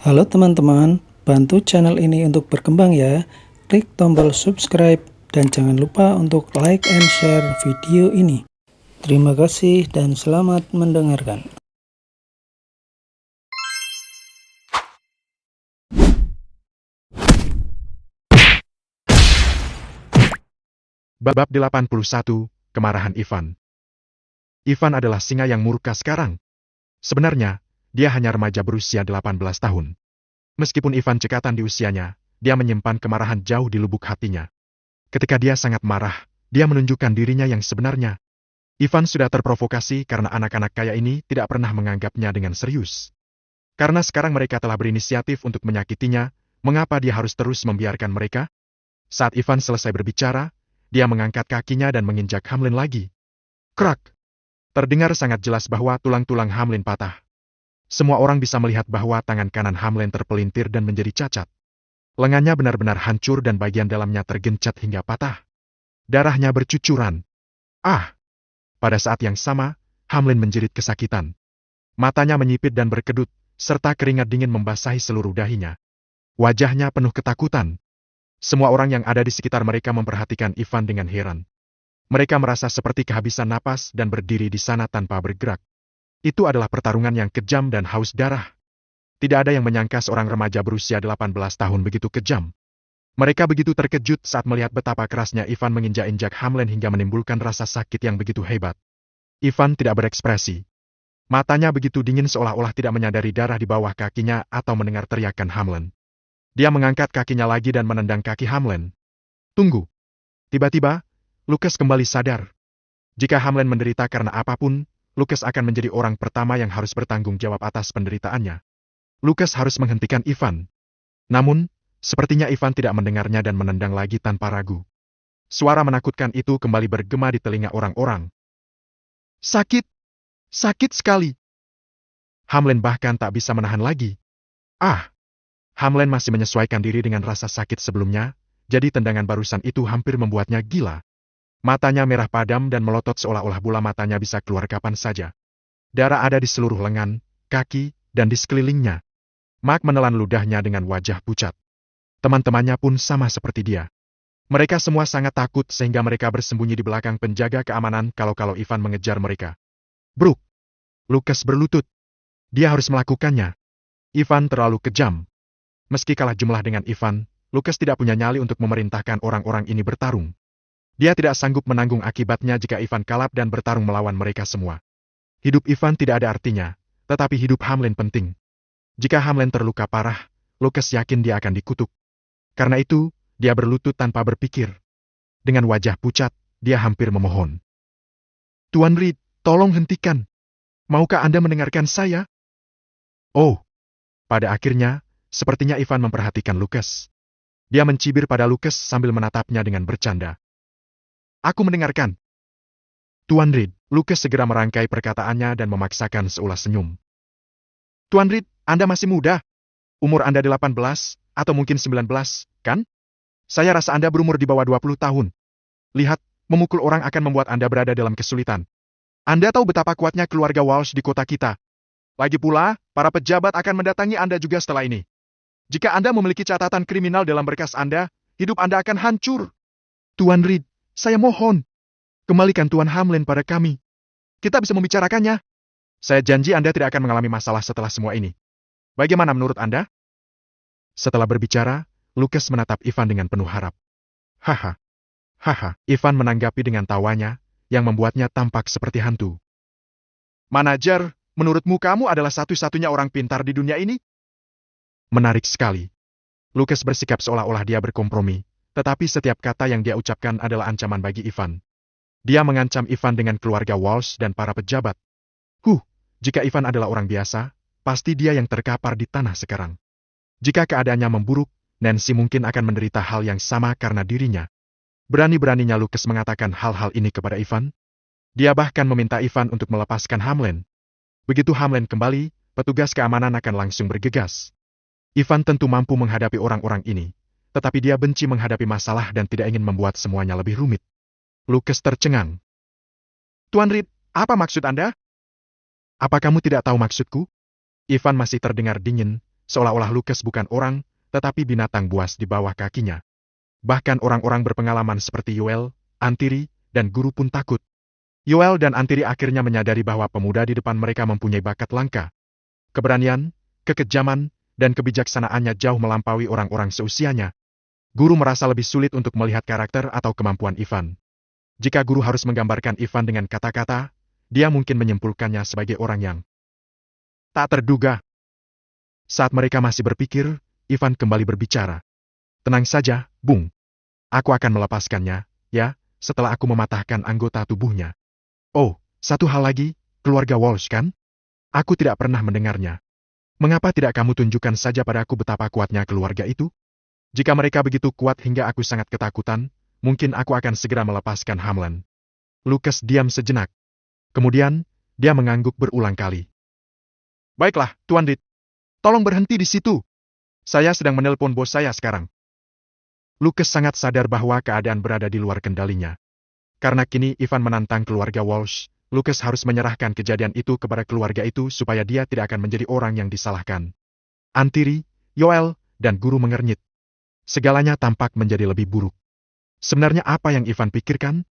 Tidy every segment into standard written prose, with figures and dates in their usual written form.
Halo teman-teman, bantu channel ini untuk berkembang ya. Klik tombol subscribe dan jangan lupa untuk like and share video ini. Terima kasih dan selamat mendengarkan. Bab 81, Kemarahan Ivan. Ivan adalah singa yang murka sekarang. Sebenarnya, dia hanya remaja berusia 18 tahun. Meskipun Ivan cekatan di usianya, dia menyimpan kemarahan jauh di lubuk hatinya. Ketika dia sangat marah, dia menunjukkan dirinya yang sebenarnya. Ivan sudah terprovokasi karena anak-anak kaya ini tidak pernah menganggapnya dengan serius. Karena sekarang mereka telah berinisiatif untuk menyakitinya, mengapa dia harus terus membiarkan mereka? Saat Ivan selesai berbicara, dia mengangkat kakinya dan menginjak Hamlin lagi. Krak! Terdengar sangat jelas bahwa tulang-tulang Hamlin patah. Semua orang bisa melihat bahwa tangan kanan Hamlin terpelintir dan menjadi cacat. Lengannya benar-benar hancur dan bagian dalamnya tergencet hingga patah. Darahnya bercucuran. Ah! Pada saat yang sama, Hamlin menjerit kesakitan. Matanya menyipit dan berkedut, serta keringat dingin membasahi seluruh dahinya. Wajahnya penuh ketakutan. Semua orang yang ada di sekitar mereka memperhatikan Ivan dengan heran. Mereka merasa seperti kehabisan napas dan berdiri di sana tanpa bergerak. Itu adalah pertarungan yang kejam dan haus darah. Tidak ada yang menyangka seorang remaja berusia 18 tahun begitu kejam. Mereka begitu terkejut saat melihat betapa kerasnya Ivan menginjak-injak Hamlin hingga menimbulkan rasa sakit yang begitu hebat. Ivan tidak berekspresi. Matanya begitu dingin seolah-olah tidak menyadari darah di bawah kakinya atau mendengar teriakan Hamlin. Dia mengangkat kakinya lagi dan menendang kaki Hamlin. Tunggu. Tiba-tiba, Lucas kembali sadar. Jika Hamlin menderita karena apapun, Lucas akan menjadi orang pertama yang harus bertanggung jawab atas penderitaannya. Lucas harus menghentikan Ivan. Namun, sepertinya Ivan tidak mendengarnya dan menendang lagi tanpa ragu. Suara menakutkan itu kembali bergema di telinga orang-orang. Sakit! Sakit sekali! Hamlin bahkan tak bisa menahan lagi. Ah! Hamlin masih menyesuaikan diri dengan rasa sakit sebelumnya, jadi tendangan barusan itu hampir membuatnya gila. Matanya merah padam dan melotot seolah-olah bola matanya bisa keluar kapan saja. Darah ada di seluruh lengan, kaki, dan di sekelilingnya. Mark menelan ludahnya dengan wajah pucat. Teman-temannya pun sama seperti dia. Mereka semua sangat takut sehingga mereka bersembunyi di belakang penjaga keamanan kalau Ivan mengejar mereka. Bruk! Lucas berlutut. Dia harus melakukannya. Ivan terlalu kejam. Meski kalah jumlah dengan Ivan, Lucas tidak punya nyali untuk memerintahkan orang-orang ini bertarung. Dia tidak sanggup menanggung akibatnya jika Ivan kalah dan bertarung melawan mereka semua. Hidup Ivan tidak ada artinya, tetapi hidup Hamlin penting. Jika Hamlin terluka parah, Lucas yakin dia akan dikutuk. Karena itu, dia berlutut tanpa berpikir. Dengan wajah pucat, dia hampir memohon. Tuan Reed, tolong hentikan. Maukah Anda mendengarkan saya? Oh, pada akhirnya, sepertinya Ivan memperhatikan Lucas. Dia mencibir pada Lucas sambil menatapnya dengan bercanda. Aku mendengarkan. Tuan Reed, Lucas segera merangkai perkataannya dan memaksakan seulas senyum. Tuan Reed, Anda masih muda. Umur Anda 18, atau mungkin 19, kan? Saya rasa Anda berumur di bawah 20 tahun. Lihat, memukul orang akan membuat Anda berada dalam kesulitan. Anda tahu betapa kuatnya keluarga Walsh di kota kita. Lagi pula, para pejabat akan mendatangi Anda juga setelah ini. Jika Anda memiliki catatan kriminal dalam berkas Anda, hidup Anda akan hancur. Tuan Reed, saya mohon. Kembalikan Tuan Hamlin pada kami. Kita bisa membicarakannya. Saya janji Anda tidak akan mengalami masalah setelah semua ini. Bagaimana menurut Anda? Setelah berbicara, Lucas menatap Ivan dengan penuh harap. Haha. Haha. Ivan menanggapi dengan tawanya, yang membuatnya tampak seperti hantu. Manajer, menurutmu kamu adalah satu-satunya orang pintar di dunia ini? Menarik sekali. Lucas bersikap seolah-olah dia berkompromi, tetapi setiap kata yang dia ucapkan adalah ancaman bagi Ivan. Dia mengancam Ivan dengan keluarga Walsh dan para pejabat. Jika Ivan adalah orang biasa, pasti dia yang terkapar di tanah sekarang. Jika keadaannya memburuk, Nancy mungkin akan menderita hal yang sama karena dirinya. Berani-beraninya Lucas mengatakan hal-hal ini kepada Ivan. Dia bahkan meminta Ivan untuk melepaskan Hamlin. Begitu Hamlin kembali, petugas keamanan akan langsung bergegas. Ivan tentu mampu menghadapi orang-orang ini, tetapi dia benci menghadapi masalah dan tidak ingin membuat semuanya lebih rumit. Lucas tercengang. Tuan Reed, apa maksud Anda? Apa kamu tidak tahu maksudku? Ivan masih terdengar dingin, seolah-olah Lucas bukan orang, tetapi binatang buas di bawah kakinya. Bahkan orang-orang berpengalaman seperti Yoel, Antiri, dan guru pun takut. Yoel dan Antiri akhirnya menyadari bahwa pemuda di depan mereka mempunyai bakat langka. Keberanian, kekejaman, dan kebijaksanaannya jauh melampaui orang-orang seusianya. Guru merasa lebih sulit untuk melihat karakter atau kemampuan Ivan. Jika guru harus menggambarkan Ivan dengan kata-kata, dia mungkin menyimpulkannya sebagai orang yang tak terduga. Saat mereka masih berpikir, Ivan kembali berbicara. Tenang saja, Bung. Aku akan melepaskannya, ya, setelah aku mematahkan anggota tubuhnya. Oh, satu hal lagi, keluarga Walsh kan? Aku tidak pernah mendengarnya. Mengapa tidak kamu tunjukkan saja padaku betapa kuatnya keluarga itu? Jika mereka begitu kuat hingga aku sangat ketakutan, mungkin aku akan segera melepaskan Hamlen. Lucas diam sejenak. Kemudian, dia mengangguk berulang kali. Baiklah, Tuan Reed. Tolong berhenti di situ. Saya sedang menelpon bos saya sekarang. Lucas sangat sadar bahwa keadaan berada di luar kendalinya. Karena kini Ivan menantang keluarga Walsh, Lucas harus menyerahkan kejadian itu kepada keluarga itu supaya dia tidak akan menjadi orang yang disalahkan. Antiri, Yoel, dan guru mengernyit. Segalanya tampak menjadi lebih buruk. Sebenarnya apa yang Ivan pikirkan?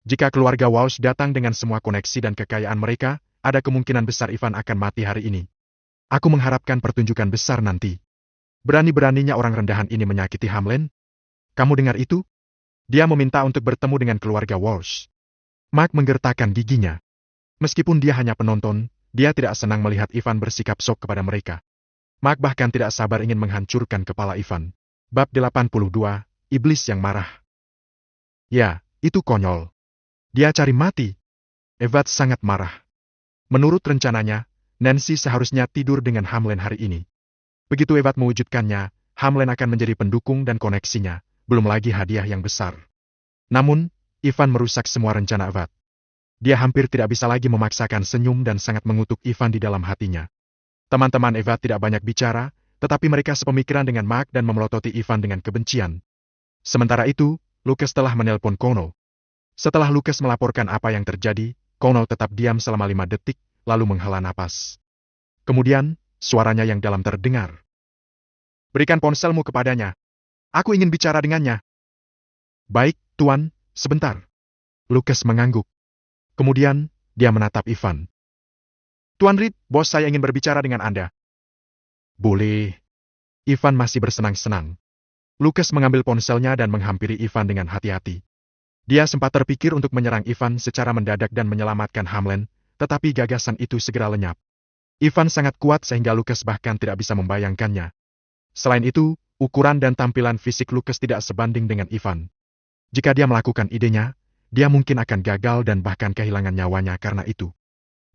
Jika keluarga Walsh datang dengan semua koneksi dan kekayaan mereka, ada kemungkinan besar Ivan akan mati hari ini. Aku mengharapkan pertunjukan besar nanti. Berani-beraninya orang rendahan ini menyakiti Hamlen? Kamu dengar itu? Dia meminta untuk bertemu dengan keluarga Walsh. Mark menggertakkan giginya. Meskipun dia hanya penonton, dia tidak senang melihat Ivan bersikap sok kepada mereka. Mark bahkan tidak sabar ingin menghancurkan kepala Ivan. Bab 82, Iblis yang marah. Ya, itu konyol. Dia cari mati. Evad sangat marah. Menurut rencananya, Nancy seharusnya tidur dengan Hamlen hari ini. Begitu Evad mewujudkannya, Hamlen akan menjadi pendukung dan koneksinya, belum lagi hadiah yang besar. Namun, Ivan merusak semua rencana Evad. Dia hampir tidak bisa lagi memaksakan senyum dan sangat mengutuk Ivan di dalam hatinya. Teman-teman Evad tidak banyak bicara, tetapi mereka sepemikiran dengan Mark dan memelototi Ivan dengan kebencian. Sementara itu, Lucas telah menelpon Connell. Setelah Lucas melaporkan apa yang terjadi, Connell tetap diam selama 5 detik, lalu menghela napas. Kemudian, suaranya yang dalam terdengar. Berikan ponselmu kepadanya. Aku ingin bicara dengannya. Baik, Tuan, sebentar. Lucas mengangguk. Kemudian, dia menatap Ivan. Tuan Reed, bos saya ingin berbicara dengan Anda. Boleh. Ivan masih bersenang-senang. Lucas mengambil ponselnya dan menghampiri Ivan dengan hati-hati. Dia sempat terpikir untuk menyerang Ivan secara mendadak dan menyelamatkan Hamlen, tetapi gagasan itu segera lenyap. Ivan sangat kuat sehingga Lucas bahkan tidak bisa membayangkannya. Selain itu, ukuran dan tampilan fisik Lucas tidak sebanding dengan Ivan. Jika dia melakukan idenya, dia mungkin akan gagal dan bahkan kehilangan nyawanya karena itu.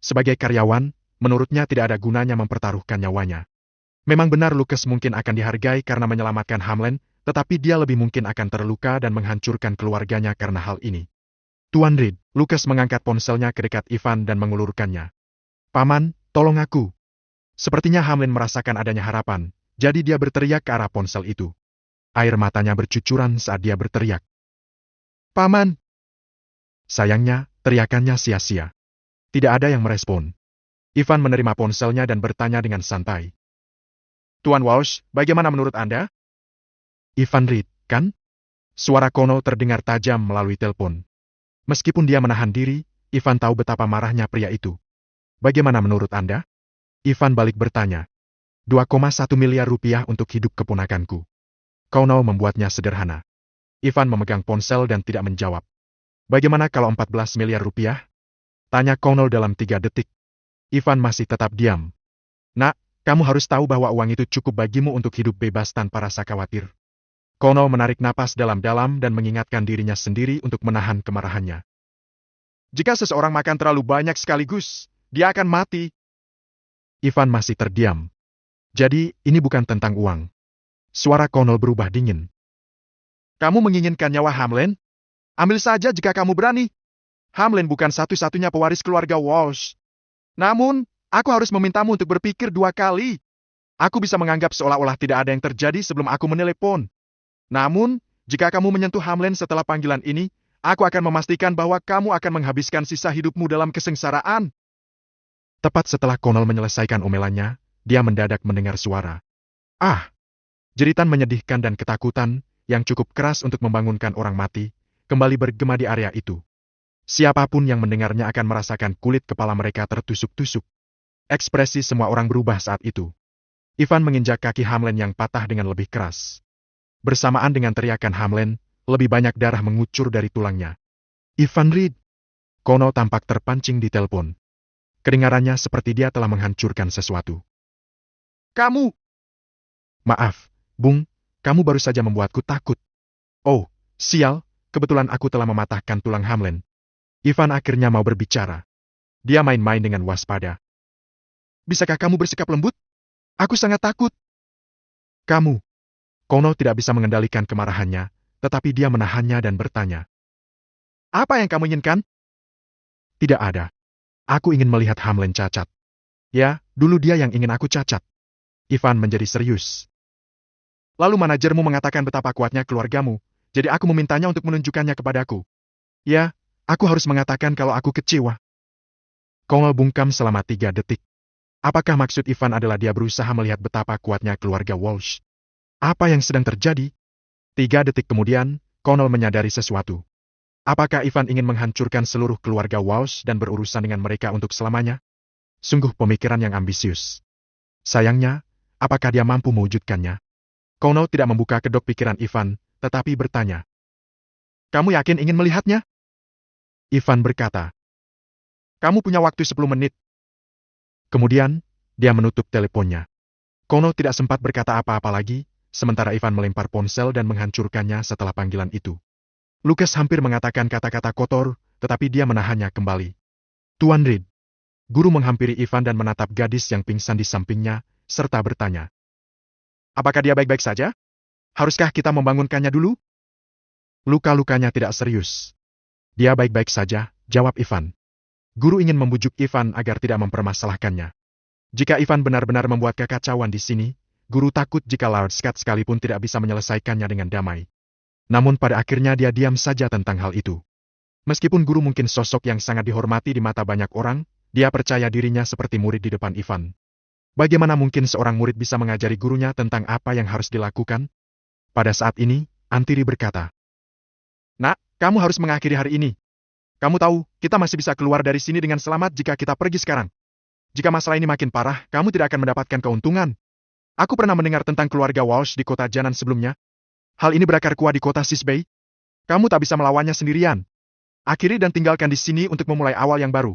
Sebagai karyawan, menurutnya tidak ada gunanya mempertaruhkan nyawanya. Memang benar Lucas mungkin akan dihargai karena menyelamatkan Hamlen, tetapi dia lebih mungkin akan terluka dan menghancurkan keluarganya karena hal ini. Tuan Reed, Lucas mengangkat ponselnya ke dekat Ivan dan mengulurkannya. Paman, tolong aku. Sepertinya Hamlen merasakan adanya harapan, jadi dia berteriak ke arah ponsel itu. Air matanya bercucuran saat dia berteriak. Paman! Sayangnya, teriakannya sia-sia. Tidak ada yang merespon. Ivan menerima ponselnya dan bertanya dengan santai. Tuan Walsh, bagaimana menurut Anda? Ivan Reed, kan? Suara Connell terdengar tajam melalui telepon. Meskipun dia menahan diri, Ivan tahu betapa marahnya pria itu. Bagaimana menurut Anda? Ivan balik bertanya. 2,1 miliar rupiah untuk hidup keponakanku. Connell membuatnya sederhana. Ivan memegang ponsel dan tidak menjawab. Bagaimana kalau 14 miliar rupiah? Tanya Connell dalam 3 detik. Ivan masih tetap diam. Nak, kamu harus tahu bahwa uang itu cukup bagimu untuk hidup bebas tanpa rasa khawatir. Connell menarik napas dalam-dalam dan mengingatkan dirinya sendiri untuk menahan kemarahannya. Jika seseorang makan terlalu banyak sekaligus, dia akan mati. Ivan masih terdiam. Jadi, ini bukan tentang uang. Suara Connell berubah dingin. Kamu menginginkan nyawa Hamlen? Ambil saja jika kamu berani. Hamlen bukan satu-satunya pewaris keluarga Walsh. Namun, aku harus memintamu untuk berpikir 2 kali. Aku bisa menganggap seolah-olah tidak ada yang terjadi sebelum aku menelepon. Namun, jika kamu menyentuh Hamlen setelah panggilan ini, aku akan memastikan bahwa kamu akan menghabiskan sisa hidupmu dalam kesengsaraan. Tepat setelah Connell menyelesaikan omelannya, dia mendadak mendengar suara. Ah! Jeritan menyedihkan dan ketakutan, yang cukup keras untuk membangunkan orang mati, kembali bergema di area itu. Siapapun yang mendengarnya akan merasakan kulit kepala mereka tertusuk-tusuk. Ekspresi semua orang berubah saat itu. Ivan menginjak kaki Hamlen yang patah dengan lebih keras. Bersamaan dengan teriakan Hamlen, lebih banyak darah mengucur dari tulangnya. Ivan Reed! Kono tampak terpancing di telepon. Kedengarannya seperti dia telah menghancurkan sesuatu. Kamu! Maaf, Bung, kamu baru saja membuatku takut. Oh, sial, kebetulan aku telah mematahkan tulang Hamlen. Ivan akhirnya mau berbicara. Dia main-main dengan waspada. Bisakah kamu bersikap lembut? Aku sangat takut. Kamu. Kono tidak bisa mengendalikan kemarahannya, tetapi dia menahannya dan bertanya. Apa yang kamu inginkan? Tidak ada. Aku ingin melihat Hamlen cacat. Ya, dulu dia yang ingin aku cacat. Ivan menjadi serius. Lalu manajermu mengatakan betapa kuatnya keluargamu, jadi aku memintanya untuk menunjukkannya kepadaku. Ya, aku harus mengatakan kalau aku kecewa. Kono bungkam selama 3 detik. Apakah maksud Ivan adalah dia berusaha melihat betapa kuatnya keluarga Walsh? Apa yang sedang terjadi? 3 detik kemudian, Connell menyadari sesuatu. Apakah Ivan ingin menghancurkan seluruh keluarga Walsh dan berurusan dengan mereka untuk selamanya? Sungguh pemikiran yang ambisius. Sayangnya, apakah dia mampu mewujudkannya? Connell tidak membuka kedok pikiran Ivan, tetapi bertanya. Kamu yakin ingin melihatnya? Ivan berkata. Kamu punya waktu 10 menit. Kemudian, dia menutup teleponnya. Connell tidak sempat berkata apa-apa lagi, sementara Ivan melempar ponsel dan menghancurkannya setelah panggilan itu. Lucas hampir mengatakan kata-kata kotor, tetapi dia menahannya kembali. Tuan Reed. Guru menghampiri Ivan dan menatap gadis yang pingsan di sampingnya, serta bertanya. Apakah dia baik-baik saja? Haruskah kita membangunkannya dulu? Luka-lukanya tidak serius. Dia baik-baik saja, jawab Ivan. Guru ingin membujuk Ivan agar tidak mempermasalahkannya. Jika Ivan benar-benar membuat kekacauan di sini, guru takut jika Lord Scott sekalipun tidak bisa menyelesaikannya dengan damai. Namun pada akhirnya dia diam saja tentang hal itu. Meskipun guru mungkin sosok yang sangat dihormati di mata banyak orang, dia percaya dirinya seperti murid di depan Ivan. Bagaimana mungkin seorang murid bisa mengajari gurunya tentang apa yang harus dilakukan? Pada saat ini, Antiri berkata, Nak, kamu harus mengakhiri hari ini. Kamu tahu, kita masih bisa keluar dari sini dengan selamat jika kita pergi sekarang. Jika masalah ini makin parah, kamu tidak akan mendapatkan keuntungan. Aku pernah mendengar tentang keluarga Walsh di kota Janan sebelumnya. Hal ini berakar kuat di kota Sisbay. Kamu tak bisa melawannya sendirian. Akhiri dan tinggalkan di sini untuk memulai awal yang baru.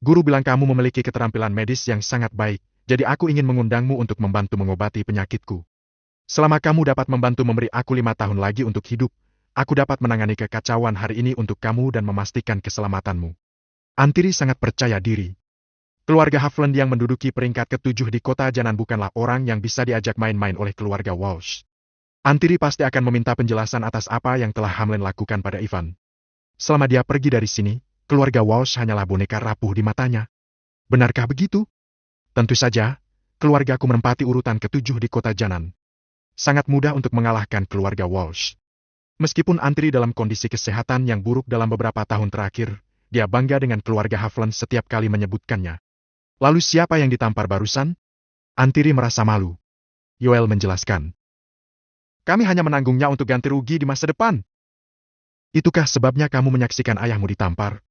Guru bilang kamu memiliki keterampilan medis yang sangat baik, jadi aku ingin mengundangmu untuk membantu mengobati penyakitku. Selama kamu dapat membantu memberi aku 5 tahun lagi untuk hidup, aku dapat menangani kekacauan hari ini untuk kamu dan memastikan keselamatanmu. Antiri sangat percaya diri. Keluarga Havland yang menduduki peringkat ke-7 di kota Janan bukanlah orang yang bisa diajak main-main oleh keluarga Walsh. Antiri pasti akan meminta penjelasan atas apa yang telah Hamlen lakukan pada Ivan. Selama dia pergi dari sini, keluarga Walsh hanyalah boneka rapuh di matanya. Benarkah begitu? Tentu saja, keluargaku menempati urutan ke-7 di kota Janan. Sangat mudah untuk mengalahkan keluarga Walsh. Meskipun Antiri dalam kondisi kesehatan yang buruk dalam beberapa tahun terakhir, dia bangga dengan keluarga Havland setiap kali menyebutkannya. Lalu siapa yang ditampar barusan? Antiri merasa malu. Yoel menjelaskan. Kami hanya menanggungnya untuk ganti rugi di masa depan. Itukah sebabnya kamu menyaksikan ayahmu ditampar?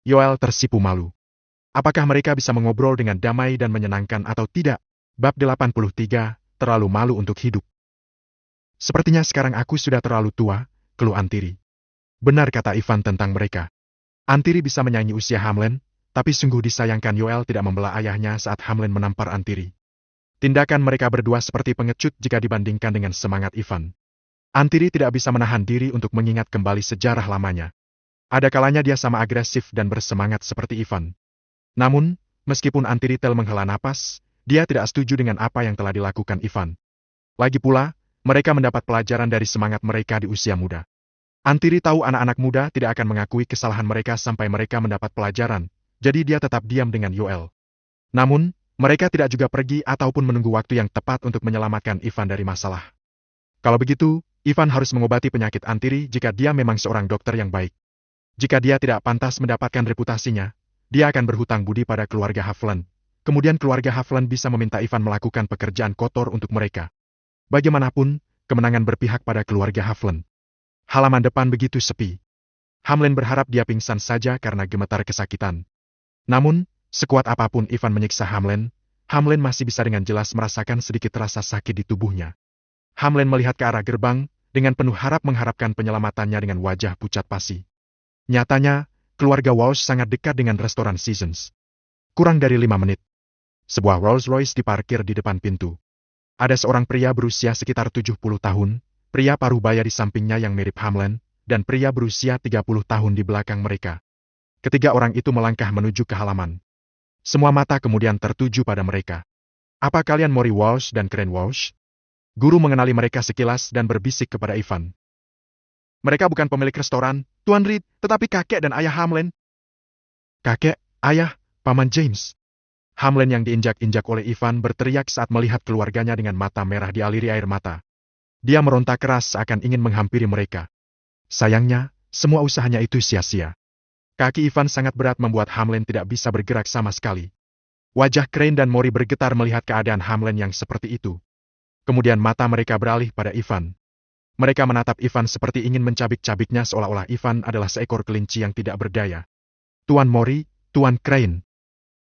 Yoel tersipu malu. Apakah mereka bisa mengobrol dengan damai dan menyenangkan atau tidak? Bab 83, terlalu malu untuk hidup. Sepertinya sekarang aku sudah terlalu tua, keluh Antiri. Benar kata Ivan tentang mereka. Antiri bisa menyaingi usia Hamlen, tapi sungguh disayangkan Yoel tidak membela ayahnya saat Hamlen menampar Antiri. Tindakan mereka berdua seperti pengecut jika dibandingkan dengan semangat Ivan. Antiri tidak bisa menahan diri untuk mengingat kembali sejarah lamanya. Ada kalanya dia sama agresif dan bersemangat seperti Ivan. Namun, meskipun Antiri telah menghela napas, dia tidak setuju dengan apa yang telah dilakukan Ivan. Lagi pula, mereka mendapat pelajaran dari semangat mereka di usia muda. Antiri tahu anak-anak muda tidak akan mengakui kesalahan mereka sampai mereka mendapat pelajaran, jadi dia tetap diam dengan Yoel. Namun, mereka tidak juga pergi ataupun menunggu waktu yang tepat untuk menyelamatkan Ivan dari masalah. Kalau begitu, Ivan harus mengobati penyakit Antiri jika dia memang seorang dokter yang baik. Jika dia tidak pantas mendapatkan reputasinya, dia akan berhutang budi pada keluarga Havland. kemudian keluarga Havland bisa meminta Ivan melakukan pekerjaan kotor untuk mereka. Bagaimanapun, kemenangan berpihak pada keluarga Havland. Halaman depan begitu sepi. Hamlin berharap dia pingsan saja karena gemetar kesakitan. Namun, sekuat apapun Ivan menyiksa Hamlin masih bisa dengan jelas merasakan sedikit rasa sakit di tubuhnya. Hamlin melihat ke arah gerbang, dengan penuh harap mengharapkan penyelamatannya dengan wajah pucat pasi. Nyatanya, keluarga Walsh sangat dekat dengan restoran Seasons. Kurang dari 5 menit. Sebuah Rolls-Royce diparkir di depan pintu. Ada seorang pria berusia sekitar 70 tahun, pria paruh baya di sampingnya yang mirip Hamlin, dan pria berusia 30 tahun di belakang mereka. Ketiga orang itu melangkah menuju ke halaman. Semua mata kemudian tertuju pada mereka. Apa kalian Maury Walsh dan Crane Walsh? Guru mengenali mereka sekilas dan berbisik kepada Ivan. Mereka bukan pemilik restoran, Tuan Reed, tetapi kakek dan ayah Hamlin. Kakek, ayah, Paman James. Hamlin yang diinjak-injak oleh Ivan berteriak saat melihat keluarganya dengan mata merah dialiri air mata. Dia meronta keras seakan ingin menghampiri mereka. Sayangnya, semua usahanya itu sia-sia. Kaki Ivan sangat berat membuat Hamlin tidak bisa bergerak sama sekali. Wajah Crane dan Maury bergetar melihat keadaan Hamlin yang seperti itu. Kemudian mata mereka beralih pada Ivan. Mereka menatap Ivan seperti ingin mencabik-cabiknya seolah-olah Ivan adalah seekor kelinci yang tidak berdaya. Tuan Maury, Tuan Crane.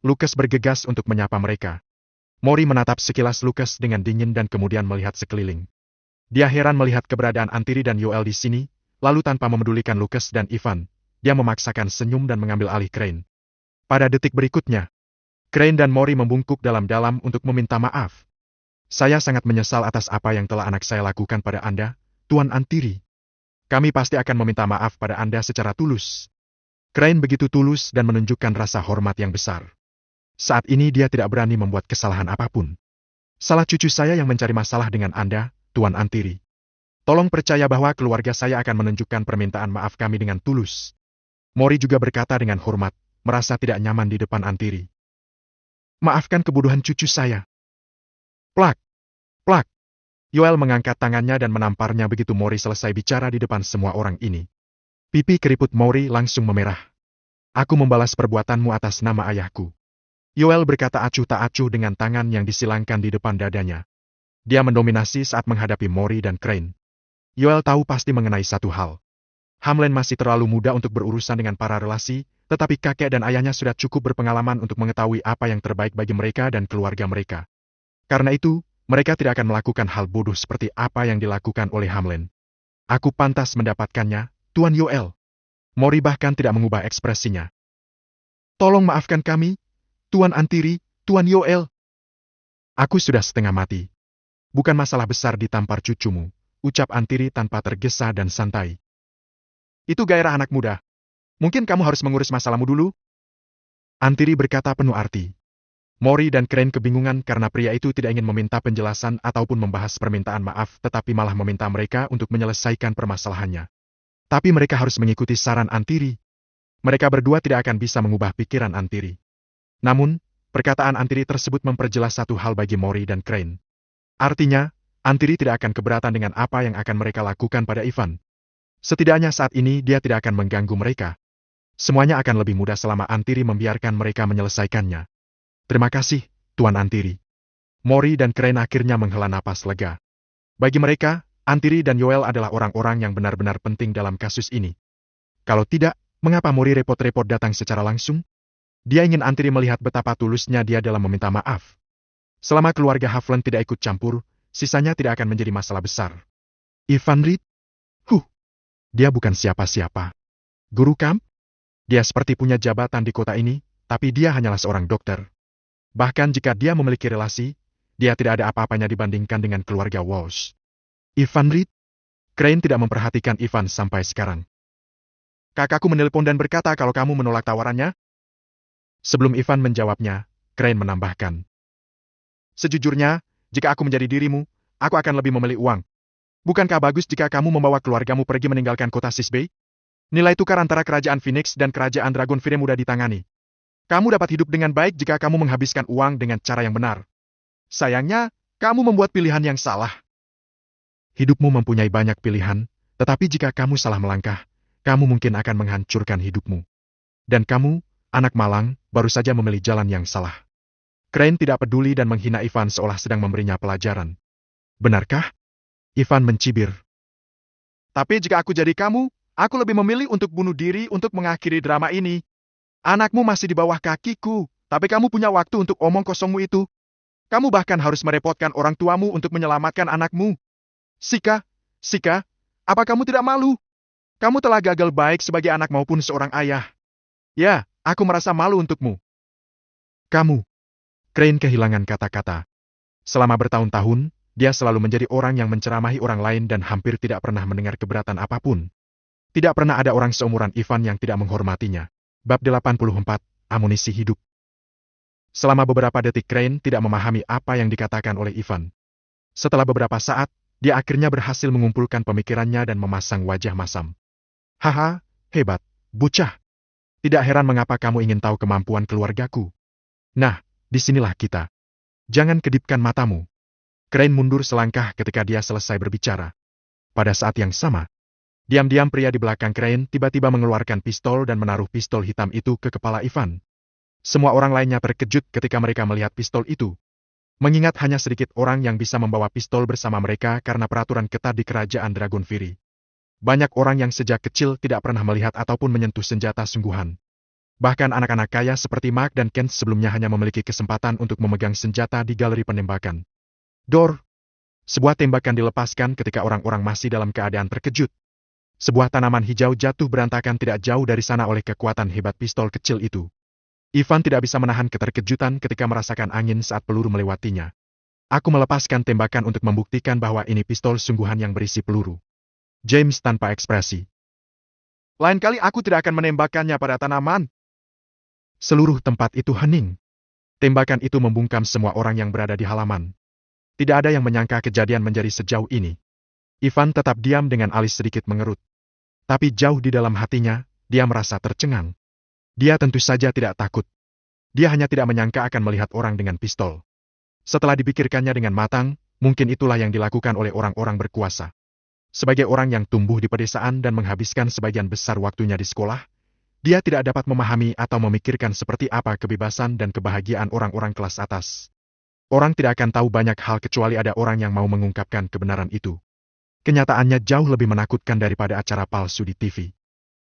Lucas bergegas untuk menyapa mereka. Maury menatap sekilas Lucas dengan dingin dan kemudian melihat sekeliling. Dia heran melihat keberadaan Antiri dan Yoel di sini, lalu tanpa memedulikan Lucas dan Ivan, dia memaksakan senyum dan mengambil alih Crane. Pada detik berikutnya, Crane dan Maury membungkuk dalam-dalam untuk meminta maaf. Saya sangat menyesal atas apa yang telah anak saya lakukan pada Anda, Tuan Antiri. Kami pasti akan meminta maaf pada Anda secara tulus. Crane begitu tulus dan menunjukkan rasa hormat yang besar. Saat ini dia tidak berani membuat kesalahan apapun. Salah cucu saya yang mencari masalah dengan Anda, Tuan Antiri. Tolong percaya bahwa keluarga saya akan menunjukkan permintaan maaf kami dengan tulus. Maury juga berkata dengan hormat, merasa tidak nyaman di depan Antiri. Maafkan kebodohan cucu saya. Plak! Plak! Yoel mengangkat tangannya dan menamparnya begitu Maury selesai bicara di depan semua orang ini. Pipi keriput Maury langsung memerah. Aku membalas perbuatanmu atas nama ayahku. Yoel berkata acuh tak acuh dengan tangan yang disilangkan di depan dadanya. Dia mendominasi saat menghadapi Maury dan Crane. Yoel tahu pasti mengenai satu hal. Hamlin masih terlalu muda untuk berurusan dengan para relasi, tetapi kakek dan ayahnya sudah cukup berpengalaman untuk mengetahui apa yang terbaik bagi mereka dan keluarga mereka. Karena itu, mereka tidak akan melakukan hal bodoh seperti apa yang dilakukan oleh Hamlin. Aku pantas mendapatkannya, Tuan Yoel. Maury bahkan tidak mengubah ekspresinya. Tolong maafkan kami, Tuan Antiri, Tuan Yoel. Aku sudah setengah mati. Bukan masalah besar ditampar cucumu, ucap Antiri tanpa tergesa dan santai. Itu gairah anak muda. Mungkin kamu harus mengurus masalahmu dulu? Antiri berkata penuh arti. Maury dan Crane kebingungan karena pria itu tidak ingin meminta penjelasan ataupun membahas permintaan maaf tetapi malah meminta mereka untuk menyelesaikan permasalahannya. Tapi mereka harus mengikuti saran Antiri. Mereka berdua tidak akan bisa mengubah pikiran Antiri. Namun, perkataan Antiri tersebut memperjelas satu hal bagi Maury dan Crane. Artinya, Antiri tidak akan keberatan dengan apa yang akan mereka lakukan pada Ivan. Setidaknya saat ini dia tidak akan mengganggu mereka. Semuanya akan lebih mudah selama Antiri membiarkan mereka menyelesaikannya. Terima kasih, Tuan Antiri. Maury dan Crane akhirnya menghela napas lega. Bagi mereka, Antiri dan Yoel adalah orang-orang yang benar-benar penting dalam kasus ini. Kalau tidak, mengapa Maury repot-repot datang secara langsung? Dia ingin Antiri melihat betapa tulusnya dia dalam meminta maaf. Selama keluarga Havland tidak ikut campur, sisanya tidak akan menjadi masalah besar. Ivan Reed? Dia bukan siapa-siapa. Guru kamp? Dia seperti punya jabatan di kota ini, tapi dia hanyalah seorang dokter. Bahkan jika dia memiliki relasi, dia tidak ada apa-apanya dibandingkan dengan keluarga Walsh. Ivan Reed? Crane tidak memperhatikan Ivan sampai sekarang. Kakakku menelpon dan berkata kalau kamu menolak tawarannya. Sebelum Ivan menjawabnya, Crane menambahkan. Sejujurnya, jika aku menjadi dirimu, aku akan lebih memilih uang. Bukankah bagus jika kamu membawa keluargamu pergi meninggalkan kota Sisbey? Nilai tukar antara kerajaan Phoenix dan kerajaan Dragonfire mudah ditangani. Kamu dapat hidup dengan baik jika kamu menghabiskan uang dengan cara yang benar. Sayangnya, kamu membuat pilihan yang salah. Hidupmu mempunyai banyak pilihan, tetapi jika kamu salah melangkah, kamu mungkin akan menghancurkan hidupmu. Dan kamu, anak malang, baru saja memilih jalan yang salah. Crane tidak peduli dan menghina Ivan seolah sedang memberinya pelajaran. Benarkah? Ivan mencibir. Tapi jika aku jadi kamu, aku lebih memilih untuk bunuh diri untuk mengakhiri drama ini. Anakmu masih di bawah kakiku, tapi kamu punya waktu untuk omong kosongmu itu. Kamu bahkan harus merepotkan orang tuamu untuk menyelamatkan anakmu. Sika, apa kamu tidak malu? Kamu telah gagal baik sebagai anak maupun seorang ayah. Ya, aku merasa malu untukmu. Kamu. Crane kehilangan kata-kata. Selama bertahun-tahun, dia selalu menjadi orang yang menceramahi orang lain dan hampir tidak pernah mendengar keberatan apapun. Tidak pernah ada orang seumuran Ivan yang tidak menghormatinya. Bab 84, Amunisi Hidup. Selama beberapa detik Crane tidak memahami apa yang dikatakan oleh Ivan. Setelah beberapa saat, dia akhirnya berhasil mengumpulkan pemikirannya dan memasang wajah masam. Haha, hebat, bocah. Tidak heran mengapa kamu ingin tahu kemampuan keluargaku. Nah, disinilah kita. Jangan kedipkan matamu. Crane mundur selangkah ketika dia selesai berbicara. Pada saat yang sama, diam-diam pria di belakang Crane tiba-tiba mengeluarkan pistol dan menaruh pistol hitam itu ke kepala Ivan. Semua orang lainnya terkejut ketika mereka melihat pistol itu. Mengingat hanya sedikit orang yang bisa membawa pistol bersama mereka karena peraturan ketat di kerajaan Dragonfire. Banyak orang yang sejak kecil tidak pernah melihat ataupun menyentuh senjata sungguhan. Bahkan anak-anak kaya seperti Mark dan Kent sebelumnya hanya memiliki kesempatan untuk memegang senjata di galeri penembakan. Dor! Sebuah tembakan dilepaskan ketika orang-orang masih dalam keadaan terkejut. Sebuah tanaman hijau jatuh berantakan tidak jauh dari sana oleh kekuatan hebat pistol kecil itu. Ivan tidak bisa menahan keterkejutan ketika merasakan angin saat peluru melewatinya. Aku melepaskan tembakan untuk membuktikan bahwa ini pistol sungguhan yang berisi peluru. James tanpa ekspresi. Lain kali aku tidak akan menembakkannya pada tanaman. Seluruh tempat itu hening. Tembakan itu membungkam semua orang yang berada di halaman. Tidak ada yang menyangka kejadian menjadi sejauh ini. Ivan tetap diam dengan alis sedikit mengerut. Tapi jauh di dalam hatinya, dia merasa tercengang. Dia tentu saja tidak takut. Dia hanya tidak menyangka akan melihat orang dengan pistol. Setelah dipikirkannya dengan matang, mungkin itulah yang dilakukan oleh orang-orang berkuasa. Sebagai orang yang tumbuh di pedesaan dan menghabiskan sebagian besar waktunya di sekolah, dia tidak dapat memahami atau memikirkan seperti apa kebebasan dan kebahagiaan orang-orang kelas atas. Orang tidak akan tahu banyak hal kecuali ada orang yang mau mengungkapkan kebenaran itu. Kenyataannya jauh lebih menakutkan daripada acara palsu di TV.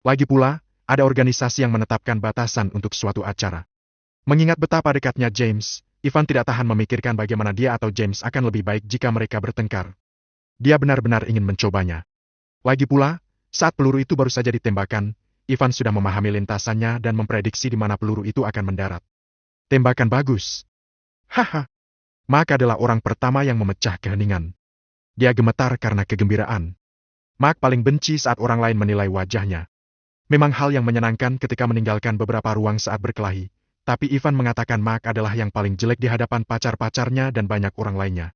Lagi pula, ada organisasi yang menetapkan batasan untuk suatu acara. Mengingat betapa dekatnya James, Ivan tidak tahan memikirkan bagaimana dia atau James akan lebih baik jika mereka bertengkar. Dia benar-benar ingin mencobanya. Lagi pula, saat peluru itu baru saja ditembakkan, Ivan sudah memahami lintasannya dan memprediksi di mana peluru itu akan mendarat. Tembakan bagus. Haha. Mark adalah orang pertama yang memecah keheningan. Dia gemetar karena kegembiraan. Mark paling benci saat orang lain menilai wajahnya. Memang hal yang menyenangkan ketika meninggalkan beberapa ruang saat berkelahi, tapi Ivan mengatakan Mark adalah yang paling jelek di hadapan pacar-pacarnya dan banyak orang lainnya.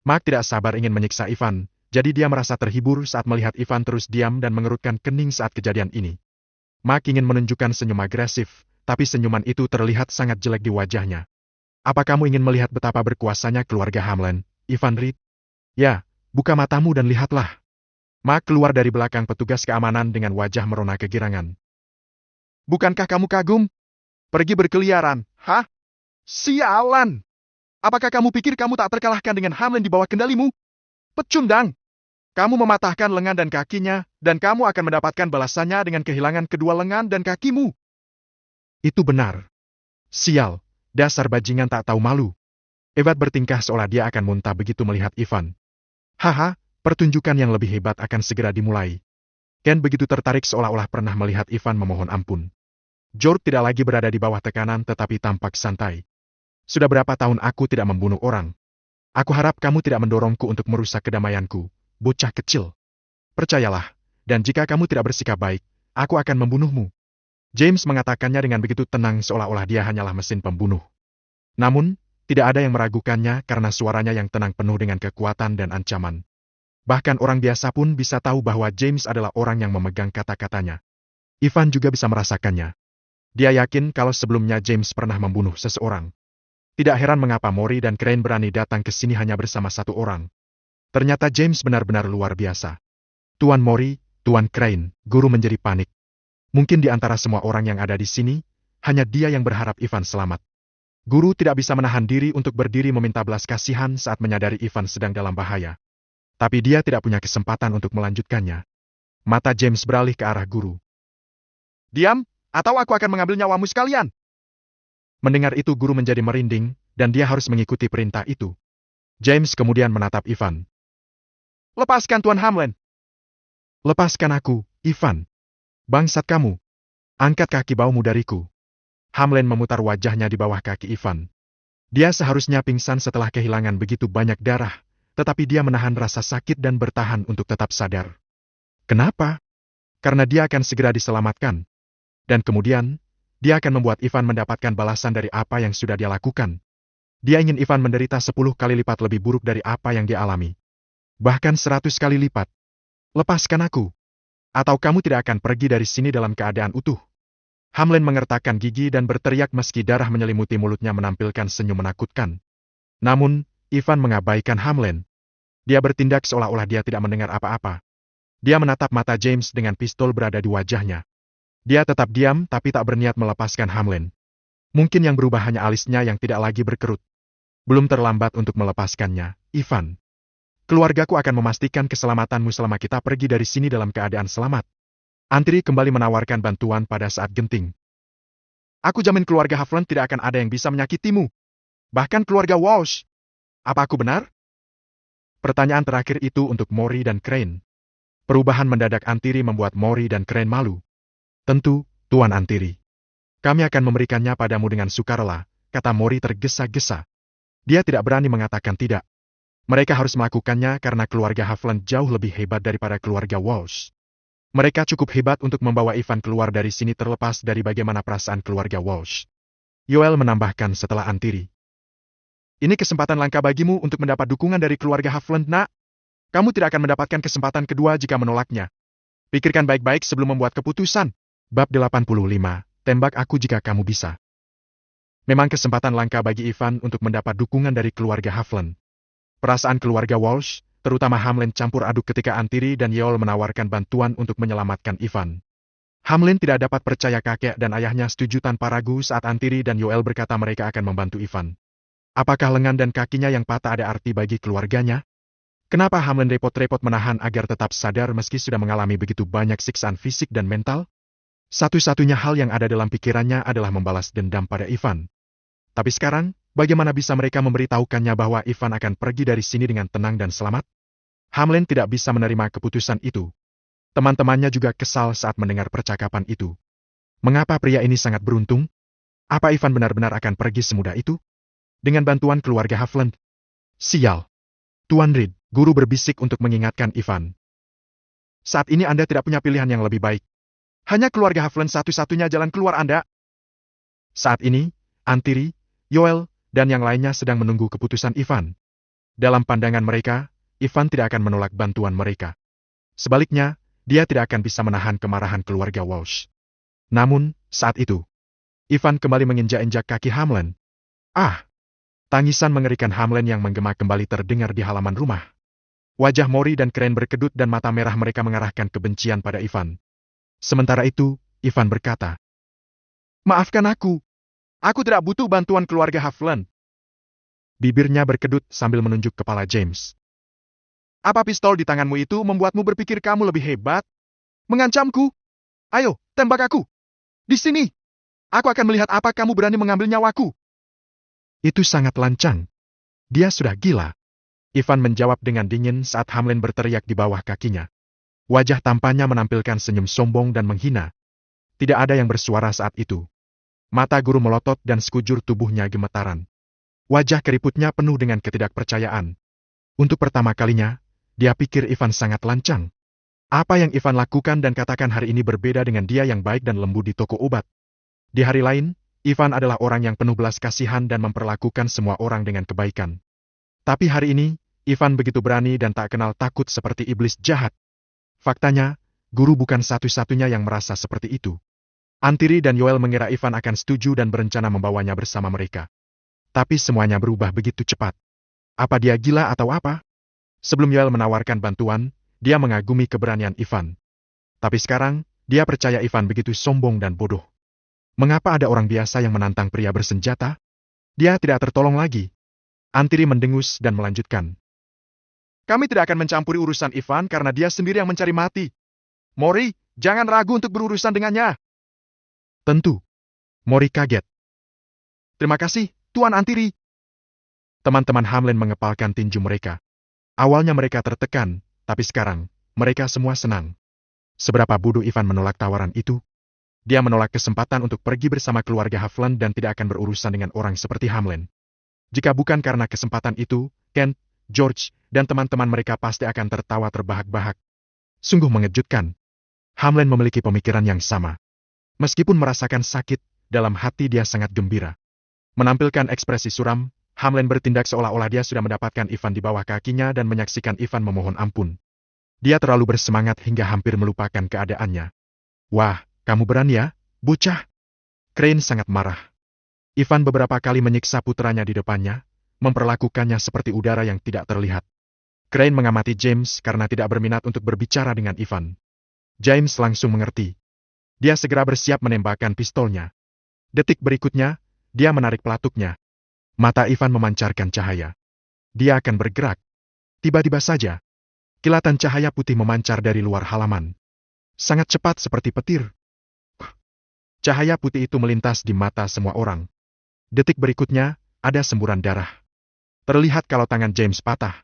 Mark tidak sabar ingin menyiksa Ivan, jadi dia merasa terhibur saat melihat Ivan terus diam dan mengerutkan kening saat kejadian ini. Mark ingin menunjukkan senyum agresif, tapi senyuman itu terlihat sangat jelek di wajahnya. Apa kamu ingin melihat betapa berkuasanya keluarga Hamlin, Ivan Reed? Ya, buka matamu dan lihatlah. Mark keluar dari belakang petugas keamanan dengan wajah merona kegirangan. Bukankah kamu kagum? Pergi berkeliaran, hah? Sialan! Apakah kamu pikir kamu tak terkalahkan dengan Hamlin di bawah kendalimu? Pecundang! Kamu mematahkan lengan dan kakinya, dan kamu akan mendapatkan balasannya dengan kehilangan kedua lengan dan kakimu. Itu benar. Sial, dasar bajingan tak tahu malu. Evad bertingkah seolah dia akan muntah begitu melihat Ivan. Haha, pertunjukan yang lebih hebat akan segera dimulai. Ken begitu tertarik seolah-olah pernah melihat Ivan memohon ampun. George tidak lagi berada di bawah tekanan tetapi tampak santai. Sudah berapa tahun aku tidak membunuh orang. Aku harap kamu tidak mendorongku untuk merusak kedamaianku, bocah kecil. Percayalah, dan jika kamu tidak bersikap baik, aku akan membunuhmu. James mengatakannya dengan begitu tenang seolah-olah dia hanyalah mesin pembunuh. Namun, tidak ada yang meragukannya karena suaranya yang tenang penuh dengan kekuatan dan ancaman. Bahkan orang biasa pun bisa tahu bahwa James adalah orang yang memegang kata-katanya. Ivan juga bisa merasakannya. Dia yakin kalau sebelumnya James pernah membunuh seseorang. Tidak heran mengapa Mori dan Crane berani datang ke sini hanya bersama satu orang. Ternyata James benar-benar luar biasa. Tuan Mori, Tuan Crane, guru menjadi panik. Mungkin di antara semua orang yang ada di sini, hanya dia yang berharap Ivan selamat. Guru tidak bisa menahan diri untuk berdiri meminta belas kasihan saat menyadari Ivan sedang dalam bahaya. Tapi dia tidak punya kesempatan untuk melanjutkannya. Mata James beralih ke arah guru. Diam, atau aku akan mengambil nyawamu sekalian. Mendengar itu guru menjadi merinding, dan dia harus mengikuti perintah itu. James kemudian menatap Ivan. Lepaskan Tuan Hamlin. Lepaskan aku, Ivan. Bangsat kamu. Angkat kaki baumu dariku. Hamlin memutar wajahnya di bawah kaki Ivan. Dia seharusnya pingsan setelah kehilangan begitu banyak darah, tetapi dia menahan rasa sakit dan bertahan untuk tetap sadar. Kenapa? Karena dia akan segera diselamatkan. Dan kemudian, dia akan membuat Ivan mendapatkan balasan dari apa yang sudah dia lakukan. Dia ingin Ivan menderita 10 kali lipat lebih buruk dari apa yang dia alami. Bahkan 100 kali lipat. Lepaskan aku. Atau kamu tidak akan pergi dari sini dalam keadaan utuh. Hamlin mengertakkan gigi dan berteriak meski darah menyelimuti mulutnya menampilkan senyum menakutkan. Namun, Ivan mengabaikan Hamlin. Dia bertindak seolah-olah dia tidak mendengar apa-apa. Dia menatap mata James dengan pistol berada di wajahnya. Dia tetap diam tapi tak berniat melepaskan Hamlin. Mungkin yang berubah hanya alisnya yang tidak lagi berkerut. Belum terlambat untuk melepaskannya, Ivan. Keluargaku akan memastikan keselamatanmu selama kita pergi dari sini dalam keadaan selamat. Antri kembali menawarkan bantuan pada saat genting. Aku jamin keluarga Havland tidak akan ada yang bisa menyakitimu. Bahkan keluarga Walsh. Apa aku benar? Pertanyaan terakhir itu untuk Mori dan Crane. Perubahan mendadak Antiri membuat Mori dan Crane malu. Tentu, Tuan Antiri. Kami akan memberikannya padamu dengan sukarela, kata Mori tergesa-gesa. Dia tidak berani mengatakan tidak. Mereka harus melakukannya karena keluarga Havland jauh lebih hebat daripada keluarga Walsh. Mereka cukup hebat untuk membawa Ivan keluar dari sini terlepas dari bagaimana perasaan keluarga Walsh. Yoel menambahkan setelah Antiri. Ini kesempatan langka bagimu untuk mendapat dukungan dari keluarga Havland, nak. Kamu tidak akan mendapatkan kesempatan kedua jika menolaknya. Pikirkan baik-baik sebelum membuat keputusan. Bab 85, tembak aku jika kamu bisa. Memang kesempatan langka bagi Ivan untuk mendapat dukungan dari keluarga Havland. Perasaan keluarga Walsh, terutama Hamlin campur aduk ketika Antiri dan Yeol menawarkan bantuan untuk menyelamatkan Ivan. Hamlin tidak dapat percaya kakek dan ayahnya setuju tanpa ragu saat Antiri dan Yoel berkata mereka akan membantu Ivan. Apakah lengan dan kakinya yang patah ada arti bagi keluarganya? Kenapa Hamlin repot-repot menahan agar tetap sadar meski sudah mengalami begitu banyak siksaan fisik dan mental? Satu-satunya hal yang ada dalam pikirannya adalah membalas dendam pada Ivan. Tapi sekarang, bagaimana bisa mereka memberitahukannya bahwa Ivan akan pergi dari sini dengan tenang dan selamat? Hamlin tidak bisa menerima keputusan itu. Teman-temannya juga kesal saat mendengar percakapan itu. Mengapa pria ini sangat beruntung? Apa Ivan benar-benar akan pergi semudah itu? Dengan bantuan keluarga Havland? Sial. Tuan Reed, guru berbisik untuk mengingatkan Ivan. Saat ini Anda tidak punya pilihan yang lebih baik. Hanya keluarga Havland satu-satunya jalan keluar Anda. Saat ini, Antiri, Yoel, dan yang lainnya sedang menunggu keputusan Ivan. Dalam pandangan mereka, Ivan tidak akan menolak bantuan mereka. Sebaliknya, dia tidak akan bisa menahan kemarahan keluarga Walsh. Namun, saat itu, Ivan kembali menginjak-injak kaki Hamlin. Ah! Tangisan mengerikan Hamlin yang menggema kembali terdengar di halaman rumah. Wajah Mori dan Crane berkedut dan mata merah mereka mengarahkan kebencian pada Ivan. Sementara itu, Ivan berkata, "Maafkan aku. Aku tidak butuh bantuan keluarga Havland." Bibirnya berkedut sambil menunjuk kepala James. Apa pistol di tanganmu itu membuatmu berpikir kamu lebih hebat? Mengancamku? Ayo, tembak aku. Di sini. Aku akan melihat apa kamu berani mengambil nyawaku. Itu sangat lancang. Dia sudah gila. Ivan menjawab dengan dingin saat Hamlin berteriak di bawah kakinya. Wajah tampannya menampilkan senyum sombong dan menghina. Tidak ada yang bersuara saat itu. Mata guru melotot dan sekujur tubuhnya gemetaran. Wajah keriputnya penuh dengan ketidakpercayaan. Untuk pertama kalinya, dia pikir Ivan sangat lancang. Apa yang Ivan lakukan dan katakan hari ini berbeda dengan dia yang baik dan lembut di toko obat. Di hari lain, Ivan adalah orang yang penuh belas kasihan dan memperlakukan semua orang dengan kebaikan. Tapi hari ini, Ivan begitu berani dan tak kenal takut seperti iblis jahat. Faktanya, guru bukan satu-satunya yang merasa seperti itu. Antiri dan Yoel mengira Ivan akan setuju dan berencana membawanya bersama mereka. Tapi semuanya berubah begitu cepat. Apa dia gila atau apa? Sebelum Yoel menawarkan bantuan, dia mengagumi keberanian Ivan. Tapi sekarang, dia percaya Ivan begitu sombong dan bodoh. Mengapa ada orang biasa yang menantang pria bersenjata? Dia tidak tertolong lagi. Antiri mendengus dan melanjutkan. Kami tidak akan mencampuri urusan Ivan karena dia sendiri yang mencari mati. Mori, jangan ragu untuk berurusan dengannya. Tentu. Mori kaget. Terima kasih, Tuan Antiri. Teman-teman Hamlin mengepalkan tinju mereka. Awalnya mereka tertekan, tapi sekarang, mereka semua senang. Seberapa bodoh Ivan menolak tawaran itu? Dia menolak kesempatan untuk pergi bersama keluarga Havland dan tidak akan berurusan dengan orang seperti Hamlin. Jika bukan karena kesempatan itu, Kent, George, dan teman-teman mereka pasti akan tertawa terbahak-bahak. Sungguh mengejutkan. Hamlin memiliki pemikiran yang sama. Meskipun merasakan sakit, dalam hati dia sangat gembira. Menampilkan ekspresi suram, Hamlin bertindak seolah-olah dia sudah mendapatkan Ivan di bawah kakinya dan menyaksikan Ivan memohon ampun. Dia terlalu bersemangat hingga hampir melupakan keadaannya. Wah, kamu berani ya, bocah? Crane sangat marah. Ivan beberapa kali menyiksa putranya di depannya, memperlakukannya seperti udara yang tidak terlihat. Crane mengamati James karena tidak berminat untuk berbicara dengan Ivan. James langsung mengerti. Dia segera bersiap menembakkan pistolnya. Detik berikutnya, dia menarik pelatuknya. Mata Ivan memancarkan cahaya. Dia akan bergerak. Tiba-tiba saja, kilatan cahaya putih memancar dari luar halaman. Sangat cepat seperti petir. Cahaya putih itu melintas di mata semua orang. Detik berikutnya, ada semburan darah. Terlihat kalau tangan James patah.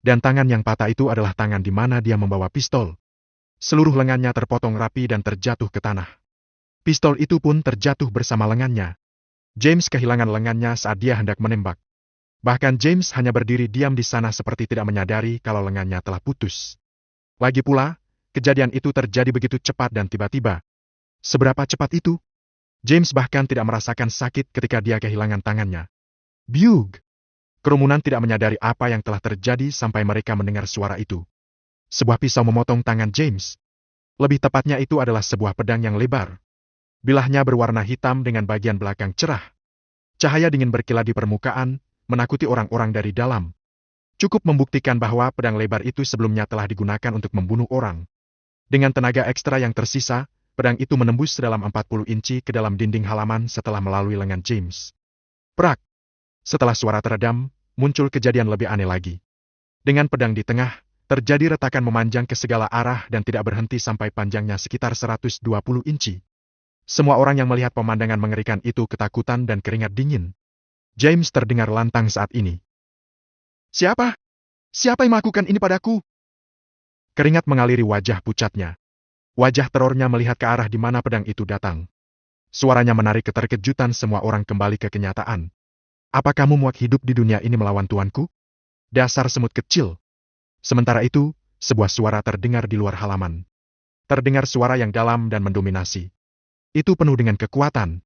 Dan tangan yang patah itu adalah tangan di mana dia membawa pistol. Seluruh lengannya terpotong rapi dan terjatuh ke tanah. Pistol itu pun terjatuh bersama lengannya. James kehilangan lengannya saat dia hendak menembak. Bahkan James hanya berdiri diam di sana seperti tidak menyadari kalau lengannya telah putus. Lagi pula, kejadian itu terjadi begitu cepat dan tiba-tiba. Seberapa cepat itu? James bahkan tidak merasakan sakit ketika dia kehilangan tangannya. Biug! Kerumunan tidak menyadari apa yang telah terjadi sampai mereka mendengar suara itu. Sebuah pisau memotong tangan James. Lebih tepatnya itu adalah sebuah pedang yang lebar. Bilahnya berwarna hitam dengan bagian belakang cerah. Cahaya dingin berkilat di permukaan, menakuti orang-orang dari dalam. Cukup membuktikan bahwa pedang lebar itu sebelumnya telah digunakan untuk membunuh orang. Dengan tenaga ekstra yang tersisa, pedang itu menembus dalam 40 inci ke dalam dinding halaman setelah melalui lengan James. Prak! Setelah suara teredam, muncul kejadian lebih aneh lagi. Dengan pedang di tengah, terjadi retakan memanjang ke segala arah dan tidak berhenti sampai panjangnya sekitar 120 inci. Semua orang yang melihat pemandangan mengerikan itu ketakutan dan keringat dingin. James terdengar lantang saat ini. Siapa? Siapa yang melakukan ini padaku? Keringat mengaliri wajah pucatnya. Wajah terornya melihat ke arah di mana pedang itu datang. Suaranya menarik keterkejutan semua orang kembali ke kenyataan. Apa kamu muak hidup di dunia ini melawan tuanku? Dasar semut kecil. Sementara itu, sebuah suara terdengar di luar halaman. Terdengar suara yang dalam dan mendominasi. Itu penuh dengan kekuatan.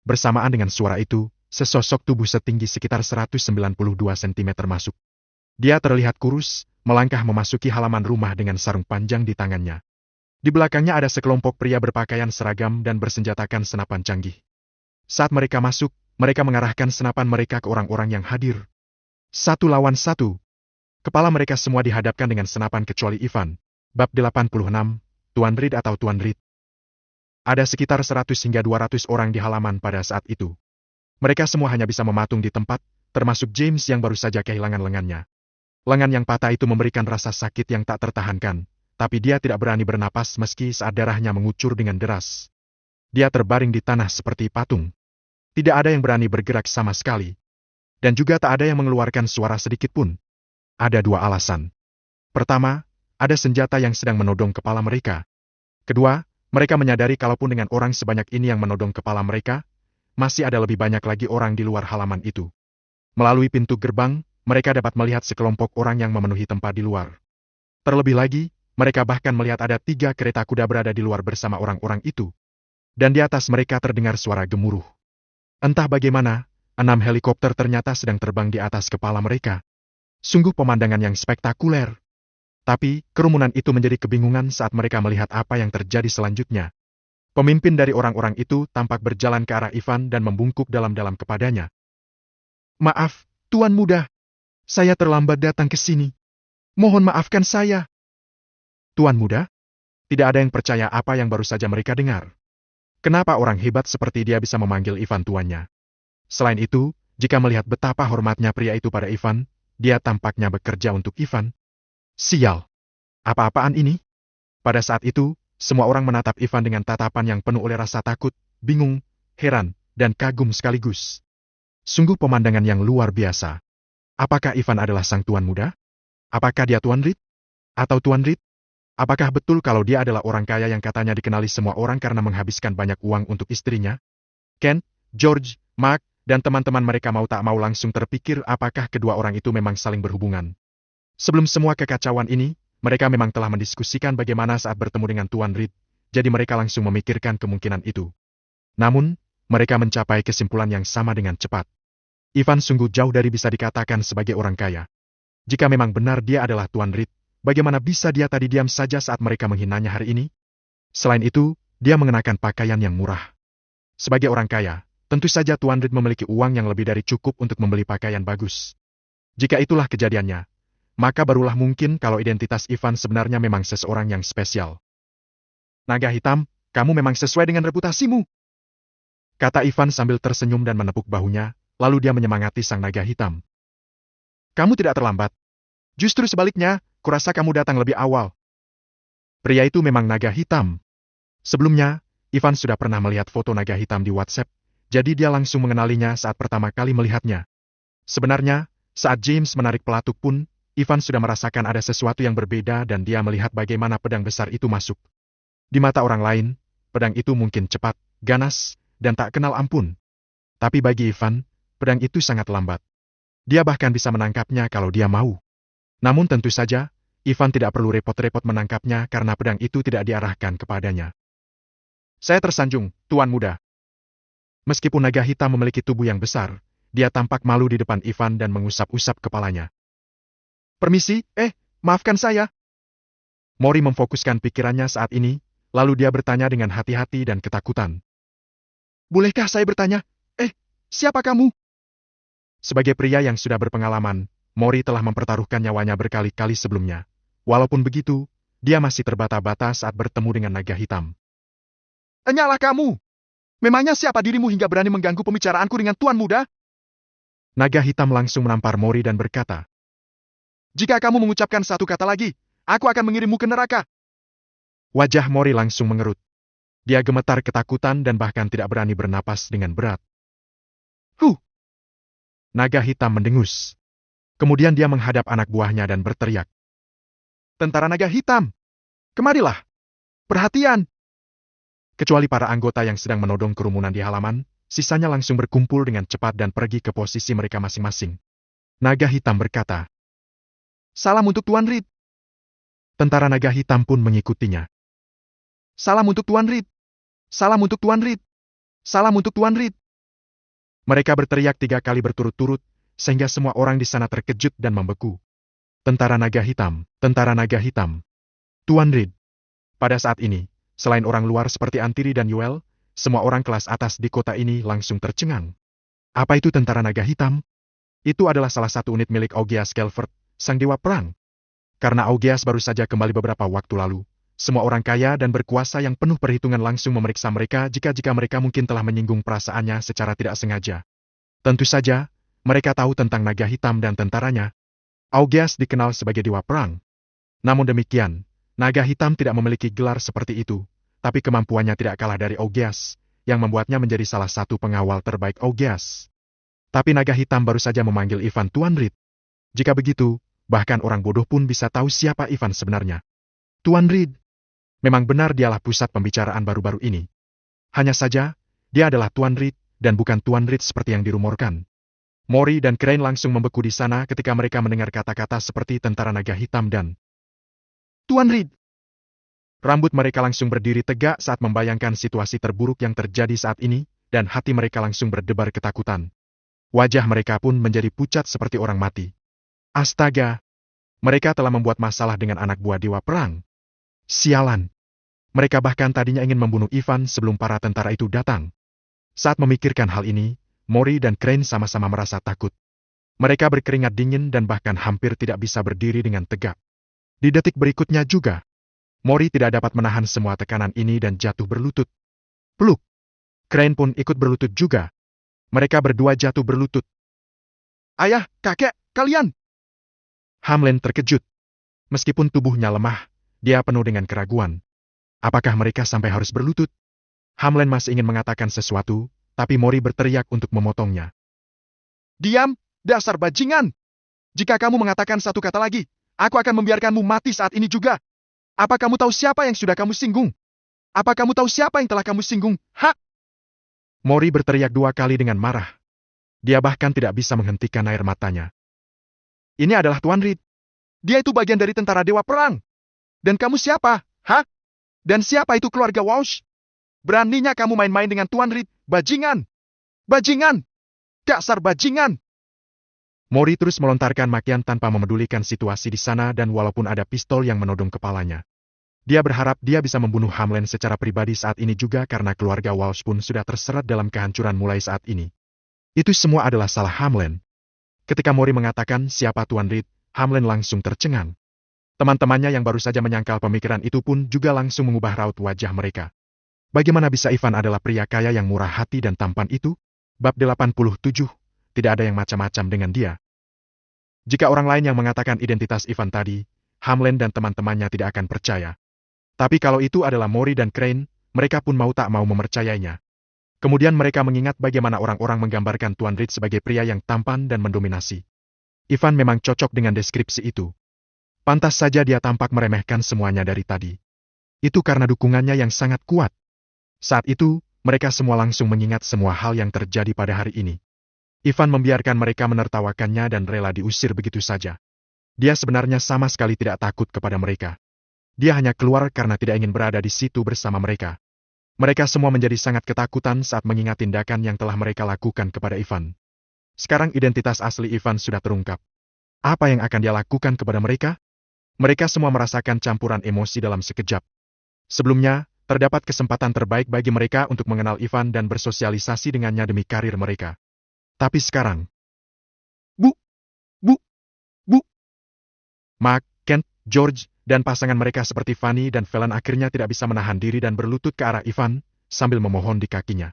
Bersamaan dengan suara itu, sesosok tubuh setinggi sekitar 192 cm masuk. Dia terlihat kurus, melangkah memasuki halaman rumah dengan sarung panjang di tangannya. Di belakangnya ada sekelompok pria berpakaian seragam dan bersenjatakan senapan canggih. Saat mereka masuk, mereka mengarahkan senapan mereka ke orang-orang yang hadir. 1 lawan 1. Kepala mereka semua dihadapkan dengan senapan kecuali Ivan. Bab 86, Tuan Reed atau Tuan Reed. Ada sekitar 100 hingga 200 orang di halaman pada saat itu. Mereka semua hanya bisa mematung di tempat, termasuk James yang baru saja kehilangan lengannya. Lengan yang patah itu memberikan rasa sakit yang tak tertahankan. Tapi dia tidak berani bernapas meski saat darahnya mengucur dengan deras. Dia terbaring di tanah seperti patung. Tidak ada yang berani bergerak sama sekali. Dan juga tak ada yang mengeluarkan suara sedikit pun. Ada 2 alasan. Pertama, ada senjata yang sedang menodong kepala mereka. Kedua, mereka menyadari kalaupun dengan orang sebanyak ini yang menodong kepala mereka, masih ada lebih banyak lagi orang di luar halaman itu. Melalui pintu gerbang, mereka dapat melihat sekelompok orang yang memenuhi tempat di luar. Terlebih lagi, mereka bahkan melihat ada 3 kereta kuda berada di luar bersama orang-orang itu. Dan di atas mereka terdengar suara gemuruh. Entah bagaimana, 6 helikopter ternyata sedang terbang di atas kepala mereka. Sungguh pemandangan yang spektakuler. Tapi, kerumunan itu menjadi kebingungan saat mereka melihat apa yang terjadi selanjutnya. Pemimpin dari orang-orang itu tampak berjalan ke arah Ivan dan membungkuk dalam-dalam kepadanya. Maaf, Tuan Muda. Saya terlambat datang ke sini. Mohon maafkan saya. Tuan Muda? Tidak ada yang percaya apa yang baru saja mereka dengar. Kenapa orang hebat seperti dia bisa memanggil Ivan tuannya? Selain itu, jika melihat betapa hormatnya pria itu pada Ivan, dia tampaknya bekerja untuk Ivan. Sial! Apa-apaan ini? Pada saat itu, semua orang menatap Ivan dengan tatapan yang penuh oleh rasa takut, bingung, heran, dan kagum sekaligus. Sungguh pemandangan yang luar biasa. Apakah Ivan adalah sang tuan muda? Apakah dia Tuan Reed? Atau Tuan Reed? Apakah betul kalau dia adalah orang kaya yang katanya dikenali semua orang karena menghabiskan banyak uang untuk istrinya? Ken, George, Mark, dan teman-teman mereka mau tak mau langsung terpikir apakah kedua orang itu memang saling berhubungan. Sebelum semua kekacauan ini, mereka memang telah mendiskusikan bagaimana saat bertemu dengan Tuan Reed, jadi mereka langsung memikirkan kemungkinan itu. Namun, mereka mencapai kesimpulan yang sama dengan cepat. Ivan sungguh jauh dari bisa dikatakan sebagai orang kaya. Jika memang benar dia adalah Tuan Reed, bagaimana bisa dia tadi diam saja saat mereka menghinanya hari ini? Selain itu, dia mengenakan pakaian yang murah. Sebagai orang kaya, tentu saja Tuan Reed memiliki uang yang lebih dari cukup untuk membeli pakaian bagus. Jika itulah kejadiannya, maka barulah mungkin kalau identitas Ivan sebenarnya memang seseorang yang spesial. Naga hitam, kamu memang sesuai dengan reputasimu, kata Ivan sambil tersenyum dan menepuk bahunya, lalu dia menyemangati sang naga hitam. Kamu tidak terlambat. Justru sebaliknya, kurasa kamu datang lebih awal. Pria itu memang naga hitam. Sebelumnya, Ivan sudah pernah melihat foto naga hitam di WhatsApp, jadi dia langsung mengenalinya saat pertama kali melihatnya. Sebenarnya, saat James menarik pelatuk pun, Ivan sudah merasakan ada sesuatu yang berbeda dan dia melihat bagaimana pedang besar itu masuk. Di mata orang lain, pedang itu mungkin cepat, ganas, dan tak kenal ampun. Tapi bagi Ivan, pedang itu sangat lambat. Dia bahkan bisa menangkapnya kalau dia mau. Namun tentu saja, Ivan tidak perlu repot-repot menangkapnya karena pedang itu tidak diarahkan kepadanya. Saya tersanjung, Tuan Muda. Meskipun naga hitam memiliki tubuh yang besar, dia tampak malu di depan Ivan dan mengusap-usap kepalanya. Permisi, maafkan saya. Mori memfokuskan pikirannya saat ini, lalu dia bertanya dengan hati-hati dan ketakutan. Bolehkah saya bertanya, siapa kamu? Sebagai pria yang sudah berpengalaman, Mori telah mempertaruhkan nyawanya berkali-kali sebelumnya. Walaupun begitu, dia masih terbata-bata saat bertemu dengan naga hitam. Enyalah kamu! Memangnya siapa dirimu hingga berani mengganggu pembicaraanku dengan Tuan Muda? Naga hitam langsung menampar Mori dan berkata, jika kamu mengucapkan satu kata lagi, aku akan mengirimmu ke neraka. Wajah Mori langsung mengerut. Dia gemetar ketakutan dan bahkan tidak berani bernapas dengan berat. Naga hitam mendengus. Kemudian dia menghadap anak buahnya dan berteriak. Tentara naga hitam! Kemarilah! Perhatian! Kecuali para anggota yang sedang menodong kerumunan di halaman, sisanya langsung berkumpul dengan cepat dan pergi ke posisi mereka masing-masing. Naga hitam berkata, salam untuk Tuan Reed. Tentara naga hitam pun mengikutinya. Salam untuk Tuan Reed. Salam untuk Tuan Reed. Salam untuk Tuan Reed. Mereka berteriak 3 kali berturut-turut, sehingga semua orang di sana terkejut dan membeku. Tentara naga hitam, tentara naga hitam. Tuan Reed. Pada saat ini, selain orang luar seperti Antiri dan Yuel, semua orang kelas atas di kota ini langsung tercengang. Apa itu tentara naga hitam? Itu adalah salah satu unit milik Augeas Kelford, sang dewa perang. Karena Augeas baru saja kembali beberapa waktu lalu, semua orang kaya dan berkuasa yang penuh perhitungan langsung memeriksa mereka jika mereka mungkin telah menyinggung perasaannya secara tidak sengaja. Tentu saja, mereka tahu tentang naga hitam dan tentaranya. Augeas dikenal sebagai dewa perang. Namun demikian, naga hitam tidak memiliki gelar seperti itu, tapi kemampuannya tidak kalah dari Augeas, yang membuatnya menjadi salah satu pengawal terbaik Augeas. Tapi naga hitam baru saja memanggil Ivan Tuan Reed. Jika begitu, bahkan orang bodoh pun bisa tahu siapa Ivan sebenarnya. Tuan Reed. Memang benar dialah pusat pembicaraan baru-baru ini. Hanya saja, dia adalah Tuan Reed, dan bukan Tuan Reed seperti yang dirumorkan. Mori dan Crane langsung membeku di sana ketika mereka mendengar kata-kata seperti tentara naga hitam dan Tuan Reed. Rambut mereka langsung berdiri tegak saat membayangkan situasi terburuk yang terjadi saat ini, dan hati mereka langsung berdebar ketakutan. Wajah mereka pun menjadi pucat seperti orang mati. Astaga! Mereka telah membuat masalah dengan anak buah dewa perang. Sialan! Mereka bahkan tadinya ingin membunuh Ivan sebelum para tentara itu datang. Saat memikirkan hal ini, Mori dan Crane sama-sama merasa takut. Mereka berkeringat dingin dan bahkan hampir tidak bisa berdiri dengan tegak. Di detik berikutnya juga, Mori tidak dapat menahan semua tekanan ini dan jatuh berlutut. Peluk! Crane pun ikut berlutut juga. Mereka berdua jatuh berlutut, Ayah, kakek, kalian! Hamlen terkejut. Meskipun tubuhnya lemah, dia penuh dengan keraguan. Apakah mereka sampai harus berlutut? Hamlen masih ingin mengatakan sesuatu, tapi Mori berteriak untuk memotongnya. Diam, dasar bajingan! Jika kamu mengatakan satu kata lagi, aku akan membiarkanmu mati saat ini juga. Apa kamu tahu siapa yang sudah kamu singgung? Apa kamu tahu siapa yang telah kamu singgung? Hak! Mori berteriak 2 kali dengan marah. Dia bahkan tidak bisa menghentikan air matanya. Ini adalah Tuan Reed. Dia itu bagian dari tentara Dewa Perang. Dan kamu siapa? Hah? Dan siapa itu keluarga Walsh? Beraninya kamu main-main dengan Tuan Reed, bajingan! Bajingan! Dasar bajingan! Mori terus melontarkan makian tanpa memedulikan situasi di sana dan walaupun ada pistol yang menodong kepalanya. Dia berharap dia bisa membunuh Hamlen secara pribadi saat ini juga karena keluarga Walsh pun sudah terserat dalam kehancuran mulai saat ini. Itu semua adalah salah Hamlen. Ketika Mori mengatakan siapa Tuan Reed, Hamlen langsung tercengang. Teman-temannya yang baru saja menyangkal pemikiran itu pun juga langsung mengubah raut wajah mereka. Bagaimana bisa Ivan adalah pria kaya yang murah hati dan tampan itu? Bab 87, tidak ada yang macam-macam dengan dia. Jika orang lain yang mengatakan identitas Ivan tadi, Hamlen dan teman-temannya tidak akan percaya. Tapi kalau itu adalah Mori dan Crane, mereka pun mau tak mau mempercayainya. Kemudian mereka mengingat bagaimana orang-orang menggambarkan Tuan Reed sebagai pria yang tampan dan mendominasi. Ivan memang cocok dengan deskripsi itu. Pantas saja dia tampak meremehkan semuanya dari tadi. Itu karena dukungannya yang sangat kuat. Saat itu, mereka semua langsung mengingat semua hal yang terjadi pada hari ini. Ivan membiarkan mereka menertawakannya dan rela diusir begitu saja. Dia sebenarnya sama sekali tidak takut kepada mereka. Dia hanya keluar karena tidak ingin berada di situ bersama mereka. Mereka semua menjadi sangat ketakutan saat mengingat tindakan yang telah mereka lakukan kepada Ivan. Sekarang identitas asli Ivan sudah terungkap. Apa yang akan dia lakukan kepada mereka? Mereka semua merasakan campuran emosi dalam sekejap. Sebelumnya, terdapat kesempatan terbaik bagi mereka untuk mengenal Ivan dan bersosialisasi dengannya demi karir mereka. Tapi sekarang... Bu! Mark, Kent, George, dan pasangan mereka seperti Fanny dan Fallon akhirnya tidak bisa menahan diri dan berlutut ke arah Ivan, sambil memohon di kakinya.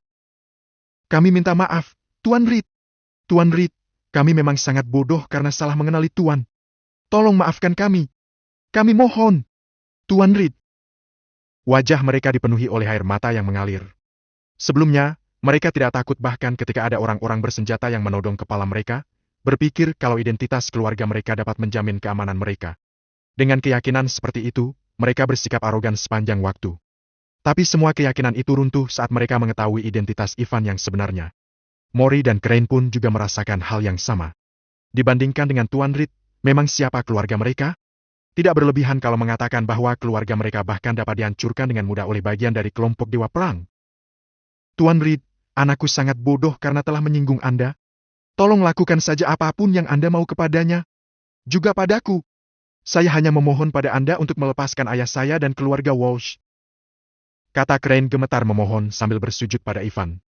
Kami minta maaf, Tuan Reed. Tuan Reed, kami memang sangat bodoh karena salah mengenali Tuan. Tolong maafkan kami. Kami mohon. Tuan Reed. Wajah mereka dipenuhi oleh air mata yang mengalir. Sebelumnya, mereka tidak takut bahkan ketika ada orang-orang bersenjata yang menodong kepala mereka, berpikir kalau identitas keluarga mereka dapat menjamin keamanan mereka. Dengan keyakinan seperti itu, mereka bersikap arogan sepanjang waktu. Tapi semua keyakinan itu runtuh saat mereka mengetahui identitas Ivan yang sebenarnya. Mori dan Crane pun juga merasakan hal yang sama. Dibandingkan dengan Tuan Reed, memang siapa keluarga mereka? Tidak berlebihan kalau mengatakan bahwa keluarga mereka bahkan dapat dihancurkan dengan mudah oleh bagian dari kelompok Dewa Perang. Tuan Reed, anakku sangat bodoh karena telah menyinggung Anda. Tolong lakukan saja apapun yang Anda mau kepadanya. Juga padaku. Saya hanya memohon pada Anda untuk melepaskan ayah saya dan keluarga Walsh. Kata Crane gemetar memohon sambil bersujud pada Ivan.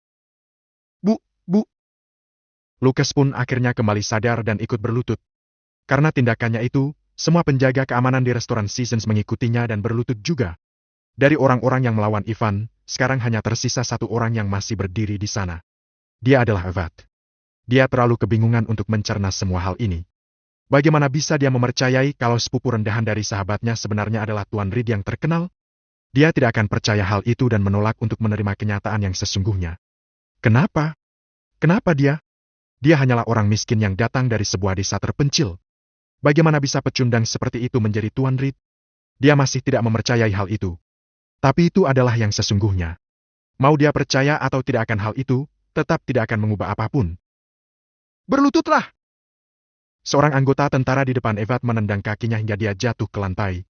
Bu. Lucas pun akhirnya kembali sadar dan ikut berlutut. Karena tindakannya itu, semua penjaga keamanan di restoran Seasons mengikutinya dan berlutut juga. Dari orang-orang yang melawan Ivan, sekarang hanya tersisa satu orang yang masih berdiri di sana. Dia adalah Evad. Dia terlalu kebingungan untuk mencerna semua hal ini. Bagaimana bisa dia mempercayai kalau sepupu rendahan dari sahabatnya sebenarnya adalah Tuan Reed yang terkenal? Dia tidak akan percaya hal itu dan menolak untuk menerima kenyataan yang sesungguhnya. Kenapa? Kenapa dia? Dia hanyalah orang miskin yang datang dari sebuah desa terpencil. Bagaimana bisa pecundang seperti itu menjadi Tuan Reed? Dia masih tidak mempercayai hal itu. Tapi itu adalah yang sesungguhnya. Mau dia percaya atau tidak akan hal itu, tetap tidak akan mengubah apapun. Berlututlah! Seorang anggota tentara di depan Evad menendang kakinya hingga dia jatuh ke lantai.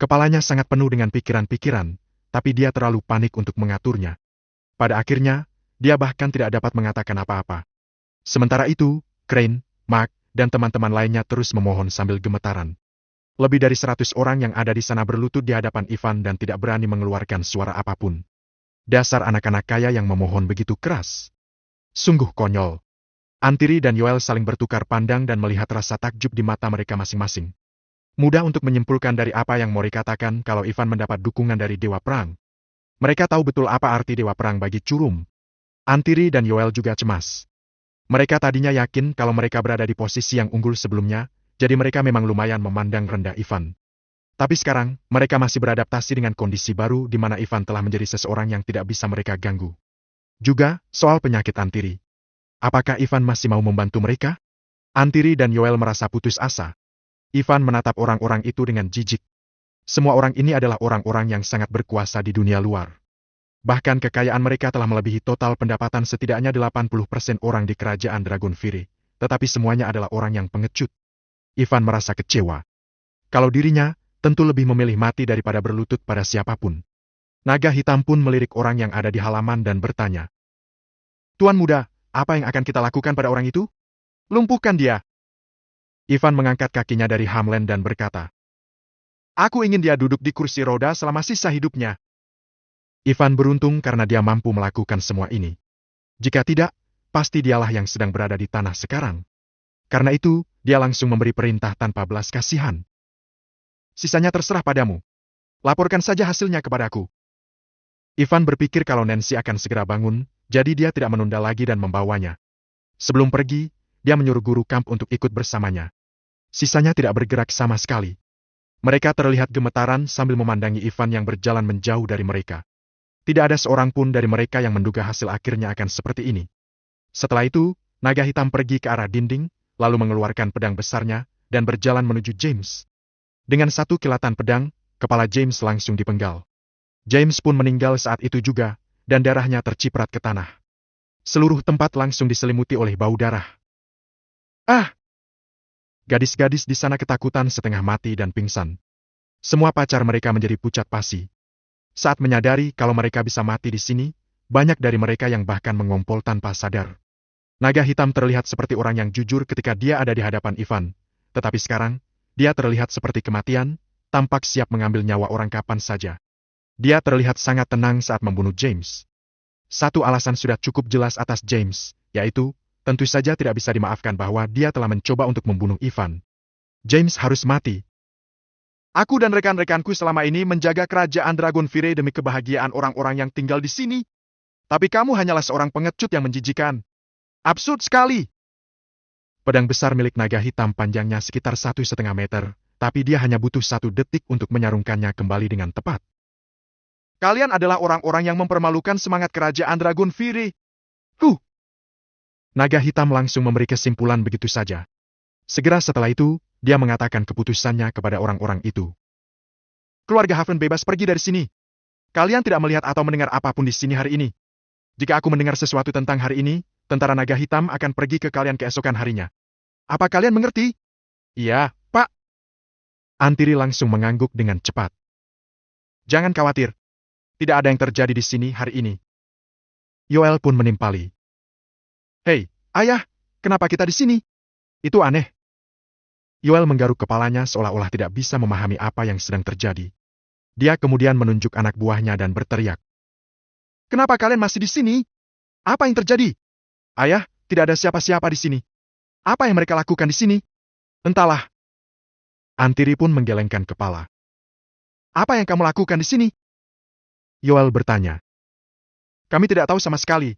Kepalanya sangat penuh dengan pikiran-pikiran, tapi dia terlalu panik untuk mengaturnya. Pada akhirnya, dia bahkan tidak dapat mengatakan apa-apa. Sementara itu, Crane, Mark, dan teman-teman lainnya terus memohon sambil gemetaran. Lebih dari 100 orang yang ada di sana berlutut di hadapan Ivan dan tidak berani mengeluarkan suara apapun. Dasar anak-anak kaya yang memohon begitu keras. Sungguh konyol. Antiri dan Yoel saling bertukar pandang dan melihat rasa takjub di mata mereka masing-masing. Mudah untuk menyimpulkan dari apa yang Mori katakan kalau Ivan mendapat dukungan dari Dewa Perang. Mereka tahu betul apa arti Dewa Perang bagi Curum. Antiri dan Yoel juga cemas. Mereka tadinya yakin kalau mereka berada di posisi yang unggul sebelumnya, jadi mereka memang lumayan memandang rendah Ivan. Tapi sekarang, mereka masih beradaptasi dengan kondisi baru di mana Ivan telah menjadi seseorang yang tidak bisa mereka ganggu. Juga, soal penyakit Antiri. Apakah Ivan masih mau membantu mereka? Antiri dan Yoel merasa putus asa. Ivan menatap orang-orang itu dengan jijik. Semua orang ini adalah orang-orang yang sangat berkuasa di dunia luar. Bahkan kekayaan mereka telah melebihi total pendapatan setidaknya 80% orang di kerajaan Dragonfire. Tetapi semuanya adalah orang yang pengecut. Ivan merasa kecewa. Kalau dirinya, tentu lebih memilih mati daripada berlutut pada siapapun. Naga hitam pun melirik orang yang ada di halaman dan bertanya. Tuan muda, apa yang akan kita lakukan pada orang itu? Lumpuhkan dia. Ivan mengangkat kakinya dari Hamlen dan berkata. Aku ingin dia duduk di kursi roda selama sisa hidupnya. Ivan beruntung karena dia mampu melakukan semua ini. Jika tidak, pasti dialah yang sedang berada di tanah sekarang. Karena itu, dia langsung memberi perintah tanpa belas kasihan. Sisanya terserah padamu. Laporkan saja hasilnya kepadaku. Ivan berpikir kalau Nancy akan segera bangun, jadi dia tidak menunda lagi dan membawanya. Sebelum pergi, dia menyuruh guru kamp untuk ikut bersamanya. Sisanya tidak bergerak sama sekali. Mereka terlihat gemetaran sambil memandangi Ivan yang berjalan menjauh dari mereka. Tidak ada seorang pun dari mereka yang menduga hasil akhirnya akan seperti ini. Setelah itu, naga hitam pergi ke arah dinding, lalu mengeluarkan pedang besarnya, dan berjalan menuju James. Dengan satu kilatan pedang, kepala James langsung dipenggal. James pun meninggal saat itu juga, dan darahnya terciprat ke tanah. Seluruh tempat langsung diselimuti oleh bau darah. Ah! Gadis-gadis di sana ketakutan setengah mati dan pingsan. Semua pacar mereka menjadi pucat pasi. Saat menyadari kalau mereka bisa mati di sini, banyak dari mereka yang bahkan mengompol tanpa sadar. Naga hitam terlihat seperti orang yang jujur ketika dia ada di hadapan Ivan, tetapi sekarang, dia terlihat seperti kematian, tampak siap mengambil nyawa orang kapan saja. Dia terlihat sangat tenang saat membunuh James. Satu alasan sudah cukup jelas atas James, yaitu, tentu saja tidak bisa dimaafkan bahwa dia telah mencoba untuk membunuh Ivan. James harus mati. Aku dan rekan-rekanku selama ini menjaga kerajaan Dragonfire demi kebahagiaan orang-orang yang tinggal di sini. Tapi kamu hanyalah seorang pengecut yang menjijikan. Absurd sekali. Pedang besar milik naga hitam panjangnya sekitar 1,5 meter, tapi dia hanya butuh 1 detik untuk menyarungkannya kembali dengan tepat. Kalian adalah orang-orang yang mempermalukan semangat kerajaan Dragonfire. Naga hitam langsung memberi kesimpulan begitu saja. Segera setelah itu, dia mengatakan keputusannya kepada orang-orang itu. Keluarga Haven bebas pergi dari sini. Kalian tidak melihat atau mendengar apapun di sini hari ini. Jika aku mendengar sesuatu tentang hari ini, tentara naga hitam akan pergi ke kalian keesokan harinya. Apa kalian mengerti? Iya, Pak. Antiri langsung mengangguk dengan cepat. Jangan khawatir. Tidak ada yang terjadi di sini hari ini. Yoel pun menimpali. Hei, ayah, kenapa kita di sini? Itu aneh. Yoel menggaruk kepalanya seolah-olah tidak bisa memahami apa yang sedang terjadi. Dia kemudian menunjuk anak buahnya dan berteriak. Kenapa kalian masih di sini? Apa yang terjadi? Ayah, tidak ada siapa-siapa di sini. Apa yang mereka lakukan di sini? Entahlah. Antiri pun menggelengkan kepala. Apa yang kamu lakukan di sini? Yoel bertanya. Kami tidak tahu sama sekali.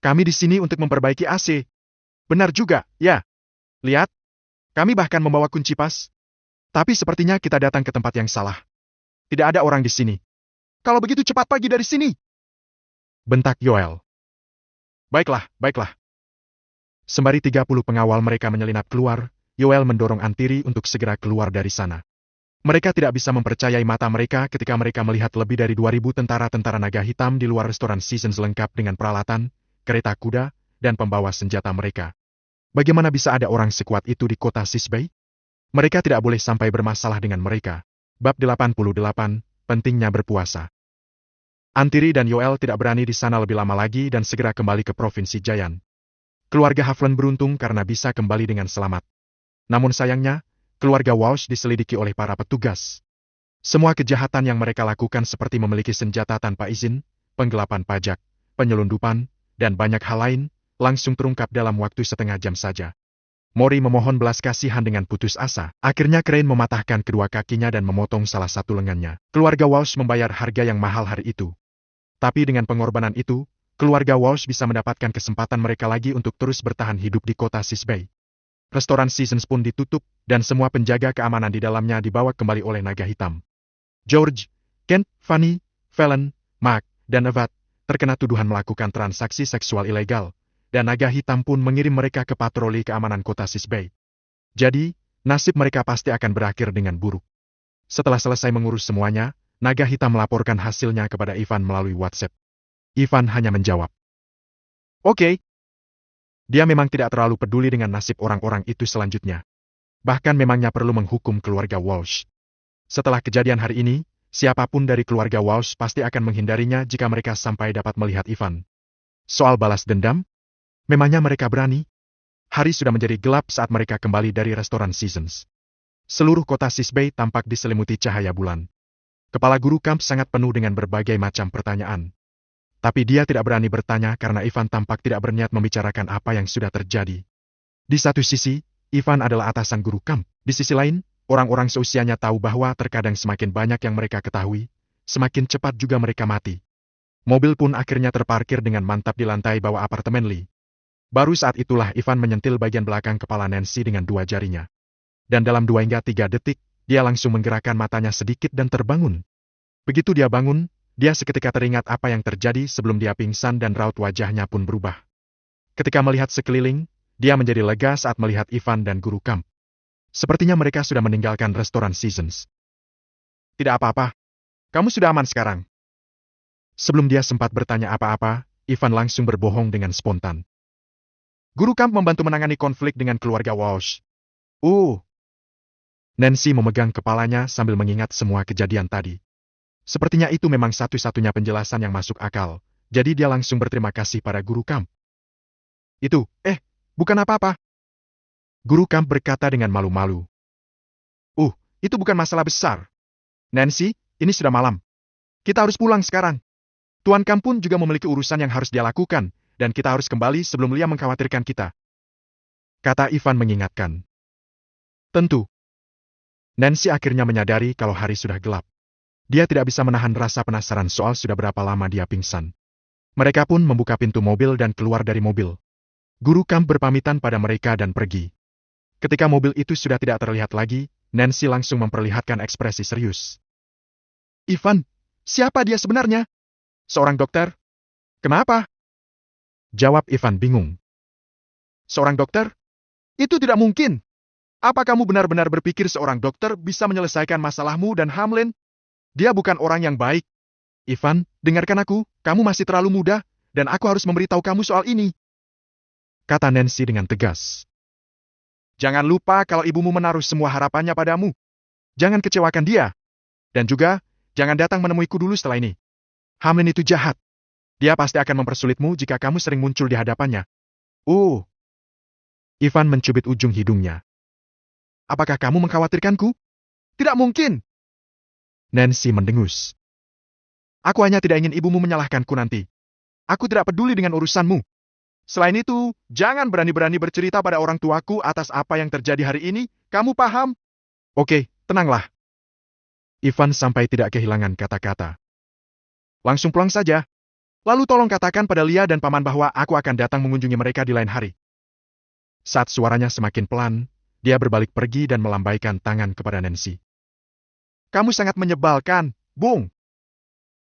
Kami di sini untuk memperbaiki AC. Benar juga, ya. Lihat. Kami bahkan membawa kunci pas. Tapi sepertinya kita datang ke tempat yang salah. Tidak ada orang di sini. Kalau begitu cepat pergi dari sini. Bentak Yoel. Baiklah, baiklah. Sembari 30 pengawal mereka menyelinap keluar, Yoel mendorong Antiri untuk segera keluar dari sana. Mereka tidak bisa mempercayai mata mereka ketika mereka melihat lebih dari 2.000 tentara-tentara naga hitam di luar restoran Seasons lengkap dengan peralatan, kereta kuda, dan pembawa senjata mereka. Bagaimana bisa ada orang sekuat itu di kota Sisbei? Mereka tidak boleh sampai bermasalah dengan mereka. Bab 88, pentingnya berpuasa. Antiri dan Yoel tidak berani di sana lebih lama lagi dan segera kembali ke Provinsi Jayan. Keluarga Havlen beruntung karena bisa kembali dengan selamat. Namun sayangnya, keluarga Walsh diselidiki oleh para petugas. Semua kejahatan yang mereka lakukan seperti memiliki senjata tanpa izin, penggelapan pajak, penyelundupan, dan banyak hal lain, langsung terungkap dalam waktu setengah jam saja. Mori memohon belas kasihan dengan putus asa. Akhirnya Crane mematahkan kedua kakinya dan memotong salah satu lengannya. Keluarga Walsh membayar harga yang mahal hari itu. Tapi dengan pengorbanan itu, keluarga Walsh bisa mendapatkan kesempatan mereka lagi untuk terus bertahan hidup di kota Sis Bay. Restoran Seasons pun ditutup, dan semua penjaga keamanan di dalamnya dibawa kembali oleh naga hitam. George, Kent, Fanny, Fallon, Mark, dan Evad terkena tuduhan melakukan transaksi seksual ilegal, dan naga hitam pun mengirim mereka ke patroli keamanan kota Sis Bay. Jadi, nasib mereka pasti akan berakhir dengan buruk. Setelah selesai mengurus semuanya, naga hitam melaporkan hasilnya kepada Ivan melalui WhatsApp. Ivan hanya menjawab, "Oke." Dia memang tidak terlalu peduli dengan nasib orang-orang itu selanjutnya. Bahkan memangnya perlu menghukum keluarga Walsh. Setelah kejadian hari ini, siapapun dari keluarga Walsh pasti akan menghindarinya jika mereka sampai dapat melihat Ivan. Soal balas dendam, memangnya mereka berani? Hari sudah menjadi gelap saat mereka kembali dari restoran Seasons. Seluruh kota Sis Bay tampak diselimuti cahaya bulan. Kepala guru kamp sangat penuh dengan berbagai macam pertanyaan. Tapi dia tidak berani bertanya karena Ivan tampak tidak berniat membicarakan apa yang sudah terjadi. Di satu sisi, Ivan adalah atasan guru kamp. Di sisi lain, orang-orang seusianya tahu bahwa terkadang semakin banyak yang mereka ketahui, semakin cepat juga mereka mati. Mobil pun akhirnya terparkir dengan mantap di lantai bawah apartemen Lee. Baru saat itulah Ivan menyentil bagian belakang kepala Nancy dengan dua jarinya. Dan dalam 2 hingga 3 detik, dia langsung menggerakkan matanya sedikit dan terbangun. Begitu dia bangun, dia seketika teringat apa yang terjadi sebelum dia pingsan dan raut wajahnya pun berubah. Ketika melihat sekeliling, dia menjadi lega saat melihat Ivan dan guru kamp. Sepertinya mereka sudah meninggalkan restoran Seasons. "Tidak apa-apa. Kamu sudah aman sekarang." Sebelum dia sempat bertanya apa-apa, Ivan langsung berbohong dengan spontan. "Guru kamp membantu menangani konflik dengan keluarga Walsh." Nancy memegang kepalanya sambil mengingat semua kejadian tadi. Sepertinya itu memang satu-satunya penjelasan yang masuk akal, jadi dia langsung berterima kasih pada guru kamp. Bukan apa-apa." Guru kamp berkata dengan malu-malu. Itu bukan masalah besar. Nancy, ini sudah malam. Kita harus pulang sekarang. Tuan kamp pun juga memiliki urusan yang harus dia lakukan, dan kita harus kembali sebelum Lia mengkhawatirkan kita. Kata Ivan mengingatkan. Tentu. Nancy akhirnya menyadari kalau hari sudah gelap. Dia tidak bisa menahan rasa penasaran soal sudah berapa lama dia pingsan. Mereka pun membuka pintu mobil dan keluar dari mobil. Guru kamp berpamitan pada mereka dan pergi. Ketika mobil itu sudah tidak terlihat lagi, Nancy langsung memperlihatkan ekspresi serius. "Ivan, siapa dia sebenarnya? Seorang dokter? Kenapa?" Jawab Ivan bingung. "Seorang dokter? Itu tidak mungkin. Apa kamu benar-benar berpikir seorang dokter bisa menyelesaikan masalahmu dan Hamlin? Dia bukan orang yang baik. Ivan, dengarkan aku, kamu masih terlalu muda, dan aku harus memberitahu kamu soal ini," kata Nancy dengan tegas. "Jangan lupa kalau ibumu menaruh semua harapannya padamu. Jangan kecewakan dia. Dan juga, jangan datang menemuiku dulu setelah ini. Hamlin itu jahat. Dia pasti akan mempersulitmu jika kamu sering muncul di hadapannya." Ivan mencubit ujung hidungnya. "Apakah kamu mengkhawatirkanku?" "Tidak mungkin." Nancy mendengus. "Aku hanya tidak ingin ibumu menyalahkanku nanti. Aku tidak peduli dengan urusanmu. Selain itu, jangan berani-berani bercerita pada orang tuaku atas apa yang terjadi hari ini, kamu paham?" "Oke, tenanglah." Ivan sampai tidak kehilangan kata-kata. "Langsung pulang saja. Lalu tolong katakan pada Lia dan Paman bahwa aku akan datang mengunjungi mereka di lain hari." Saat suaranya semakin pelan, dia berbalik pergi dan melambaikan tangan kepada Nancy. "Kamu sangat menyebalkan, Bung."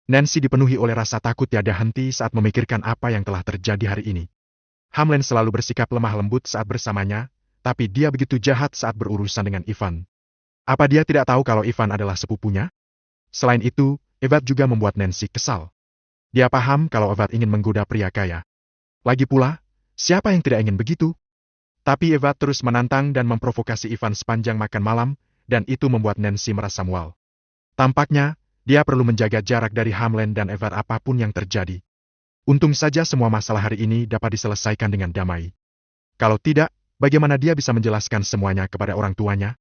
Nancy dipenuhi oleh rasa takut tiada henti saat memikirkan apa yang telah terjadi hari ini. Hamlin selalu bersikap lemah lembut saat bersamanya, tapi dia begitu jahat saat berurusan dengan Ivan. Apa dia tidak tahu kalau Ivan adalah sepupunya? Selain itu, Evad juga membuat Nancy kesal. Dia paham kalau Evad ingin menggoda pria kaya. Lagi pula, siapa yang tidak ingin begitu? Tapi Evad terus menantang dan memprovokasi Ivan sepanjang makan malam, dan itu membuat Nancy merasa mual. Tampaknya, dia perlu menjaga jarak dari Hamlin dan Evad apapun yang terjadi. Untung saja semua masalah hari ini dapat diselesaikan dengan damai. Kalau tidak, bagaimana dia bisa menjelaskan semuanya kepada orang tuanya?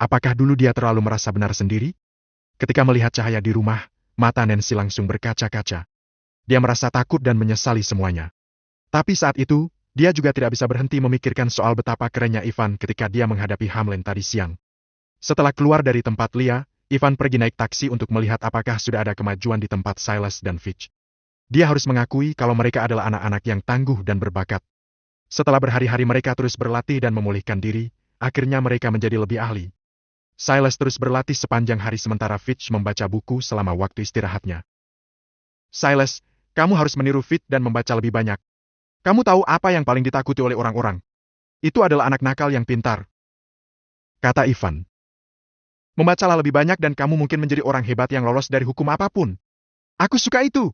Apakah dulu dia terlalu merasa benar sendiri? Ketika melihat cahaya di rumah, mata Nancy langsung berkaca-kaca. Dia merasa takut dan menyesali semuanya. Tapi saat itu, dia juga tidak bisa berhenti memikirkan soal betapa kerennya Ivan ketika dia menghadapi Hamlin tadi siang. Setelah keluar dari tempat Lia, Ivan pergi naik taksi untuk melihat apakah sudah ada kemajuan di tempat Silas dan Fitch. Dia harus mengakui kalau mereka adalah anak-anak yang tangguh dan berbakat. Setelah berhari-hari mereka terus berlatih dan memulihkan diri, akhirnya mereka menjadi lebih ahli. Silas terus berlatih sepanjang hari sementara Fitch membaca buku selama waktu istirahatnya. Silas, kamu harus meniru Fitch dan membaca lebih banyak. Kamu tahu apa yang paling ditakuti oleh orang-orang? Itu adalah anak nakal yang pintar, kata Ivan. Membacalah lebih banyak dan kamu mungkin menjadi orang hebat yang lolos dari hukum apapun. Aku suka itu.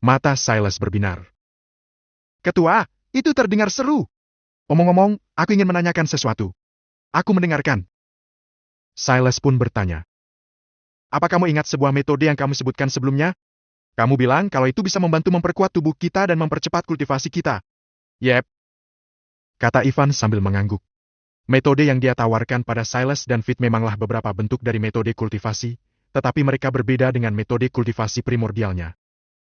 Mata Silas berbinar. Ketua, itu terdengar seru. Omong-omong, aku ingin menanyakan sesuatu. Aku mendengarkan. Silas pun bertanya. Apa kamu ingat sebuah metode yang kamu sebutkan sebelumnya? Kamu bilang kalau itu bisa membantu memperkuat tubuh kita dan mempercepat kultivasi kita. Yep, kata Ivan sambil mengangguk. Metode yang dia tawarkan pada Silas dan Fitch memanglah beberapa bentuk dari metode kultivasi, tetapi mereka berbeda dengan metode kultivasi primordialnya.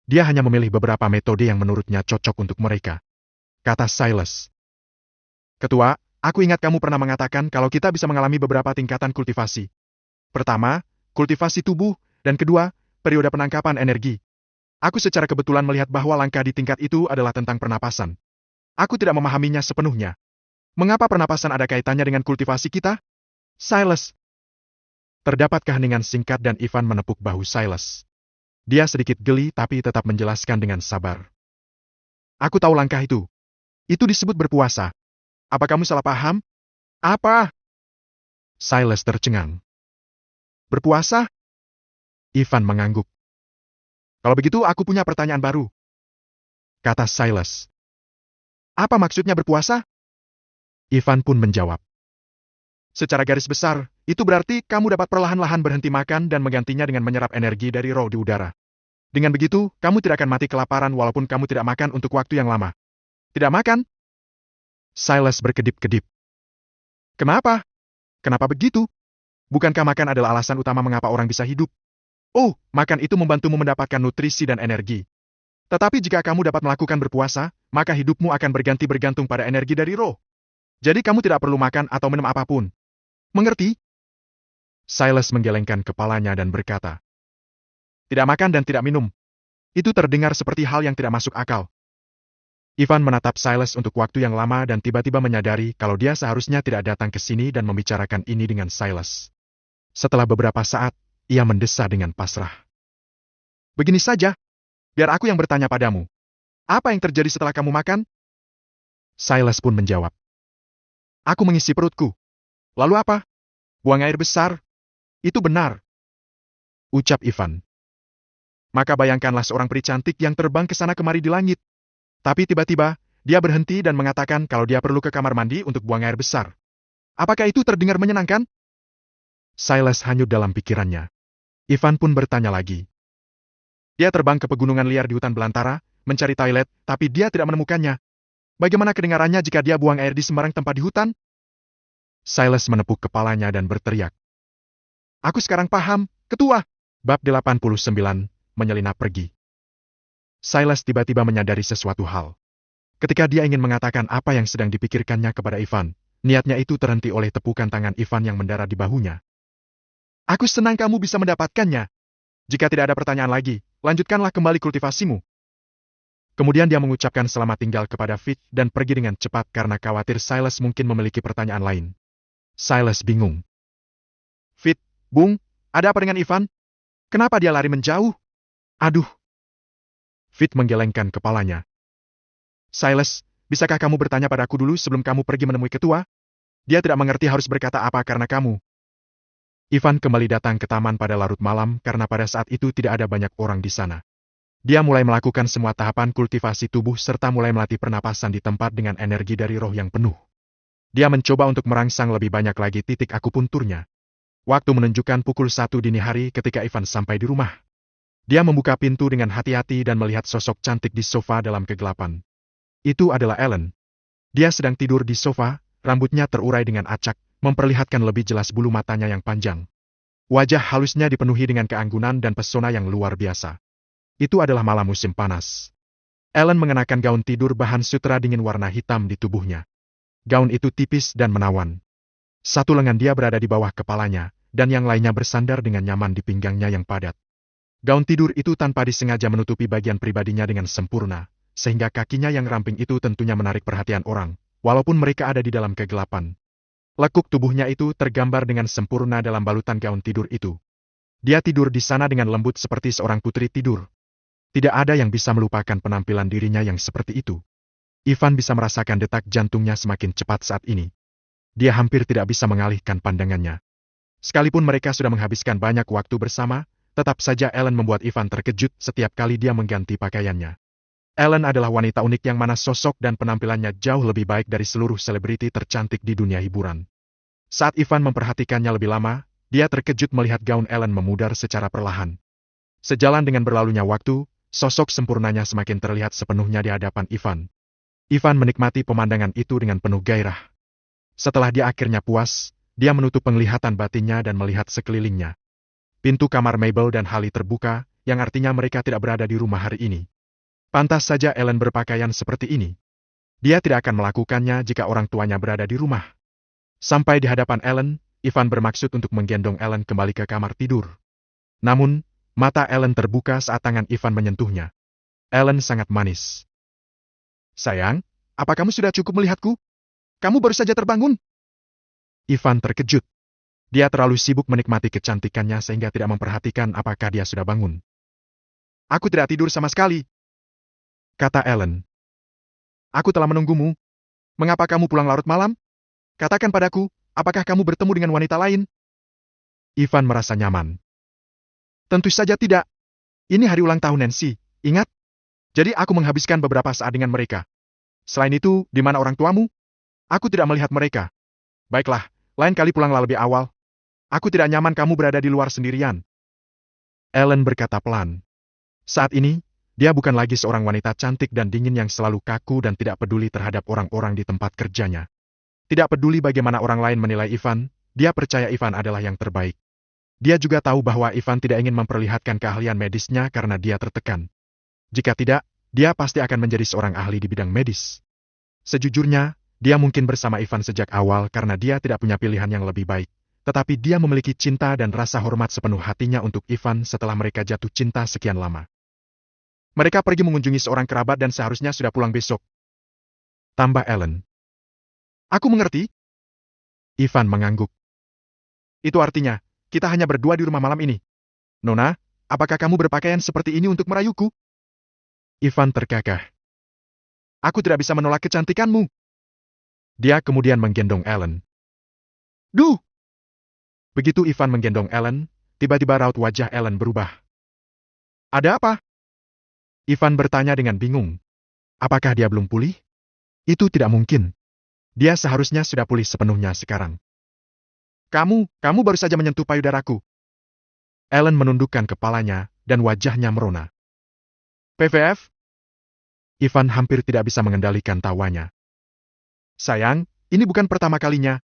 Dia hanya memilih beberapa metode yang menurutnya cocok untuk mereka, kata Silas. Ketua, aku ingat kamu pernah mengatakan kalau kita bisa mengalami beberapa tingkatan kultivasi. Pertama, kultivasi tubuh, dan kedua, periode penangkapan energi. Aku secara kebetulan melihat bahwa langkah di tingkat itu adalah tentang pernapasan. Aku tidak memahaminya sepenuhnya. Mengapa pernapasan ada kaitannya dengan kultivasi kita? Silas. Terdapat keheningan singkat dan Ivan menepuk bahu Silas. Dia sedikit geli tapi tetap menjelaskan dengan sabar. Aku tahu langkah itu. Itu disebut berpuasa. Apa kamu salah paham? Apa? Silas tercengang. Berpuasa? Ivan mengangguk. Kalau begitu aku punya pertanyaan baru, kata Silas. Apa maksudnya berpuasa? Ivan pun menjawab. Secara garis besar, itu berarti kamu dapat perlahan-lahan berhenti makan dan menggantinya dengan menyerap energi dari roh di udara. Dengan begitu, kamu tidak akan mati kelaparan walaupun kamu tidak makan untuk waktu yang lama. Tidak makan? Silas berkedip-kedip. Kenapa? Kenapa begitu? Bukankah makan adalah alasan utama mengapa orang bisa hidup? Oh, makan itu membantumu mendapatkan nutrisi dan energi. Tetapi jika kamu dapat melakukan berpuasa, maka hidupmu akan bergantung pada energi dari roh. Jadi kamu tidak perlu makan atau minum apapun. Mengerti? Silas menggelengkan kepalanya dan berkata, tidak makan dan tidak minum. Itu terdengar seperti hal yang tidak masuk akal. Ivan menatap Silas untuk waktu yang lama dan tiba-tiba menyadari kalau dia seharusnya tidak datang ke sini dan membicarakan ini dengan Silas. Setelah beberapa saat, ia mendesah dengan pasrah. Begini saja, biar aku yang bertanya padamu. Apa yang terjadi setelah kamu makan? Silas pun menjawab. Aku mengisi perutku. Lalu apa? Buang air besar. Itu benar, ucap Ivan. Maka bayangkanlah seorang peri cantik yang terbang ke sana kemari di langit. Tapi tiba-tiba, dia berhenti dan mengatakan kalau dia perlu ke kamar mandi untuk buang air besar. Apakah itu terdengar menyenangkan? Silas hanyut dalam pikirannya. Ivan pun bertanya lagi. Dia terbang ke pegunungan liar di hutan belantara, mencari toilet, tapi dia tidak menemukannya. Bagaimana kedengarannya jika dia buang air di sembarang tempat di hutan? Silas menepuk kepalanya dan berteriak. Aku sekarang paham, Ketua. Bab 89, menyelinap pergi. Silas tiba-tiba menyadari sesuatu hal. Ketika dia ingin mengatakan apa yang sedang dipikirkannya kepada Ivan, niatnya itu terhenti oleh tepukan tangan Ivan yang mendarat di bahunya. Aku senang kamu bisa mendapatkannya. Jika tidak ada pertanyaan lagi, lanjutkanlah kembali kultivasimu. Kemudian dia mengucapkan selamat tinggal kepada Fitch dan pergi dengan cepat karena khawatir Silas mungkin memiliki pertanyaan lain. Silas bingung. Fitch, Bung, ada apa dengan Ivan? Kenapa dia lari menjauh? Aduh. Fitch menggelengkan kepalanya. Silas, bisakah kamu bertanya padaku dulu sebelum kamu pergi menemui ketua? Dia tidak mengerti harus berkata apa karena kamu. Ivan kembali datang ke taman pada larut malam karena pada saat itu tidak ada banyak orang di sana. Dia mulai melakukan semua tahapan kultivasi tubuh serta mulai melatih pernapasan di tempat dengan energi dari roh yang penuh. Dia mencoba untuk merangsang lebih banyak lagi titik akupunturnya. Waktu menunjukkan pukul 1 dini hari ketika Ivan sampai di rumah. Dia membuka pintu dengan hati-hati dan melihat sosok cantik di sofa dalam kegelapan. Itu adalah Ellen. Dia sedang tidur di sofa, rambutnya terurai dengan acak, memperlihatkan lebih jelas bulu matanya yang panjang. Wajah halusnya dipenuhi dengan keanggunan dan pesona yang luar biasa. Itu adalah malam musim panas. Ellen mengenakan gaun tidur bahan sutra dingin warna hitam di tubuhnya. Gaun itu tipis dan menawan. Satu lengan dia berada di bawah kepalanya, dan yang lainnya bersandar dengan nyaman di pinggangnya yang padat. Gaun tidur itu tanpa disengaja menutupi bagian pribadinya dengan sempurna, sehingga kakinya yang ramping itu tentunya menarik perhatian orang, walaupun mereka ada di dalam kegelapan. Lekuk tubuhnya itu tergambar dengan sempurna dalam balutan gaun tidur itu. Dia tidur di sana dengan lembut seperti seorang putri tidur. Tidak ada yang bisa melupakan penampilan dirinya yang seperti itu. Ivan bisa merasakan detak jantungnya semakin cepat saat ini. Dia hampir tidak bisa mengalihkan pandangannya. Sekalipun mereka sudah menghabiskan banyak waktu bersama, tetap saja Ellen membuat Ivan terkejut setiap kali dia mengganti pakaiannya. Ellen adalah wanita unik yang mana sosok dan penampilannya jauh lebih baik dari seluruh selebriti tercantik di dunia hiburan. Saat Ivan memperhatikannya lebih lama, dia terkejut melihat gaun Ellen memudar secara perlahan. Sejalan dengan berlalunya waktu, sosok sempurnanya semakin terlihat sepenuhnya di hadapan Ivan. Ivan menikmati pemandangan itu dengan penuh gairah. Setelah dia akhirnya puas, dia menutup penglihatan batinnya dan melihat sekelilingnya. Pintu kamar Mabel dan Hallie terbuka, yang artinya mereka tidak berada di rumah hari ini. Pantas saja Ellen berpakaian seperti ini. Dia tidak akan melakukannya jika orang tuanya berada di rumah. Sampai di hadapan Ellen, Ivan bermaksud untuk menggendong Ellen kembali ke kamar tidur. Namun, mata Ellen terbuka saat tangan Ivan menyentuhnya. Ellen sangat manis. "Sayang, apa kamu sudah cukup melihatku? Kamu baru saja terbangun?" Ivan terkejut. Dia terlalu sibuk menikmati kecantikannya sehingga tidak memperhatikan apakah dia sudah bangun. "Aku tidak tidur sama sekali," kata Ellen. "Aku telah menunggumu. Mengapa kamu pulang larut malam? Katakan padaku, apakah kamu bertemu dengan wanita lain?" Ivan merasa nyaman. "Tentu saja tidak. Ini hari ulang tahun Nancy, ingat? Jadi aku menghabiskan beberapa saat dengan mereka. Selain itu, di mana orang tuamu? Aku tidak melihat mereka. Baiklah, lain kali pulanglah lebih awal. Aku tidak nyaman kamu berada di luar sendirian." Ellen berkata pelan. Saat ini, dia bukan lagi seorang wanita cantik dan dingin yang selalu kaku dan tidak peduli terhadap orang-orang di tempat kerjanya. Tidak peduli bagaimana orang lain menilai Ivan, dia percaya Ivan adalah yang terbaik. Dia juga tahu bahwa Ivan tidak ingin memperlihatkan keahlian medisnya karena dia tertekan. Jika tidak, dia pasti akan menjadi seorang ahli di bidang medis. Sejujurnya, dia mungkin bersama Ivan sejak awal karena dia tidak punya pilihan yang lebih baik. Tetapi dia memiliki cinta dan rasa hormat sepenuh hatinya untuk Ivan setelah mereka jatuh cinta sekian lama. "Mereka pergi mengunjungi seorang kerabat dan seharusnya sudah pulang besok," tambah Ellen. "Aku mengerti." Ivan mengangguk. "Itu artinya, kita hanya berdua di rumah malam ini. Nona, apakah kamu berpakaian seperti ini untuk merayuku?" Ivan terkekeh. "Aku tidak bisa menolak kecantikanmu." Dia kemudian menggendong Ellen. "Duh!" Begitu Ivan menggendong Ellen, tiba-tiba raut wajah Ellen berubah. "Ada apa?" Ivan bertanya dengan bingung. Apakah dia belum pulih? Itu tidak mungkin. Dia seharusnya sudah pulih sepenuhnya sekarang. Kamu baru saja menyentuh payudaraku." Ellen menundukkan kepalanya, dan wajahnya merona. "PVF?" Ivan hampir tidak bisa mengendalikan tawanya. "Sayang, ini bukan pertama kalinya.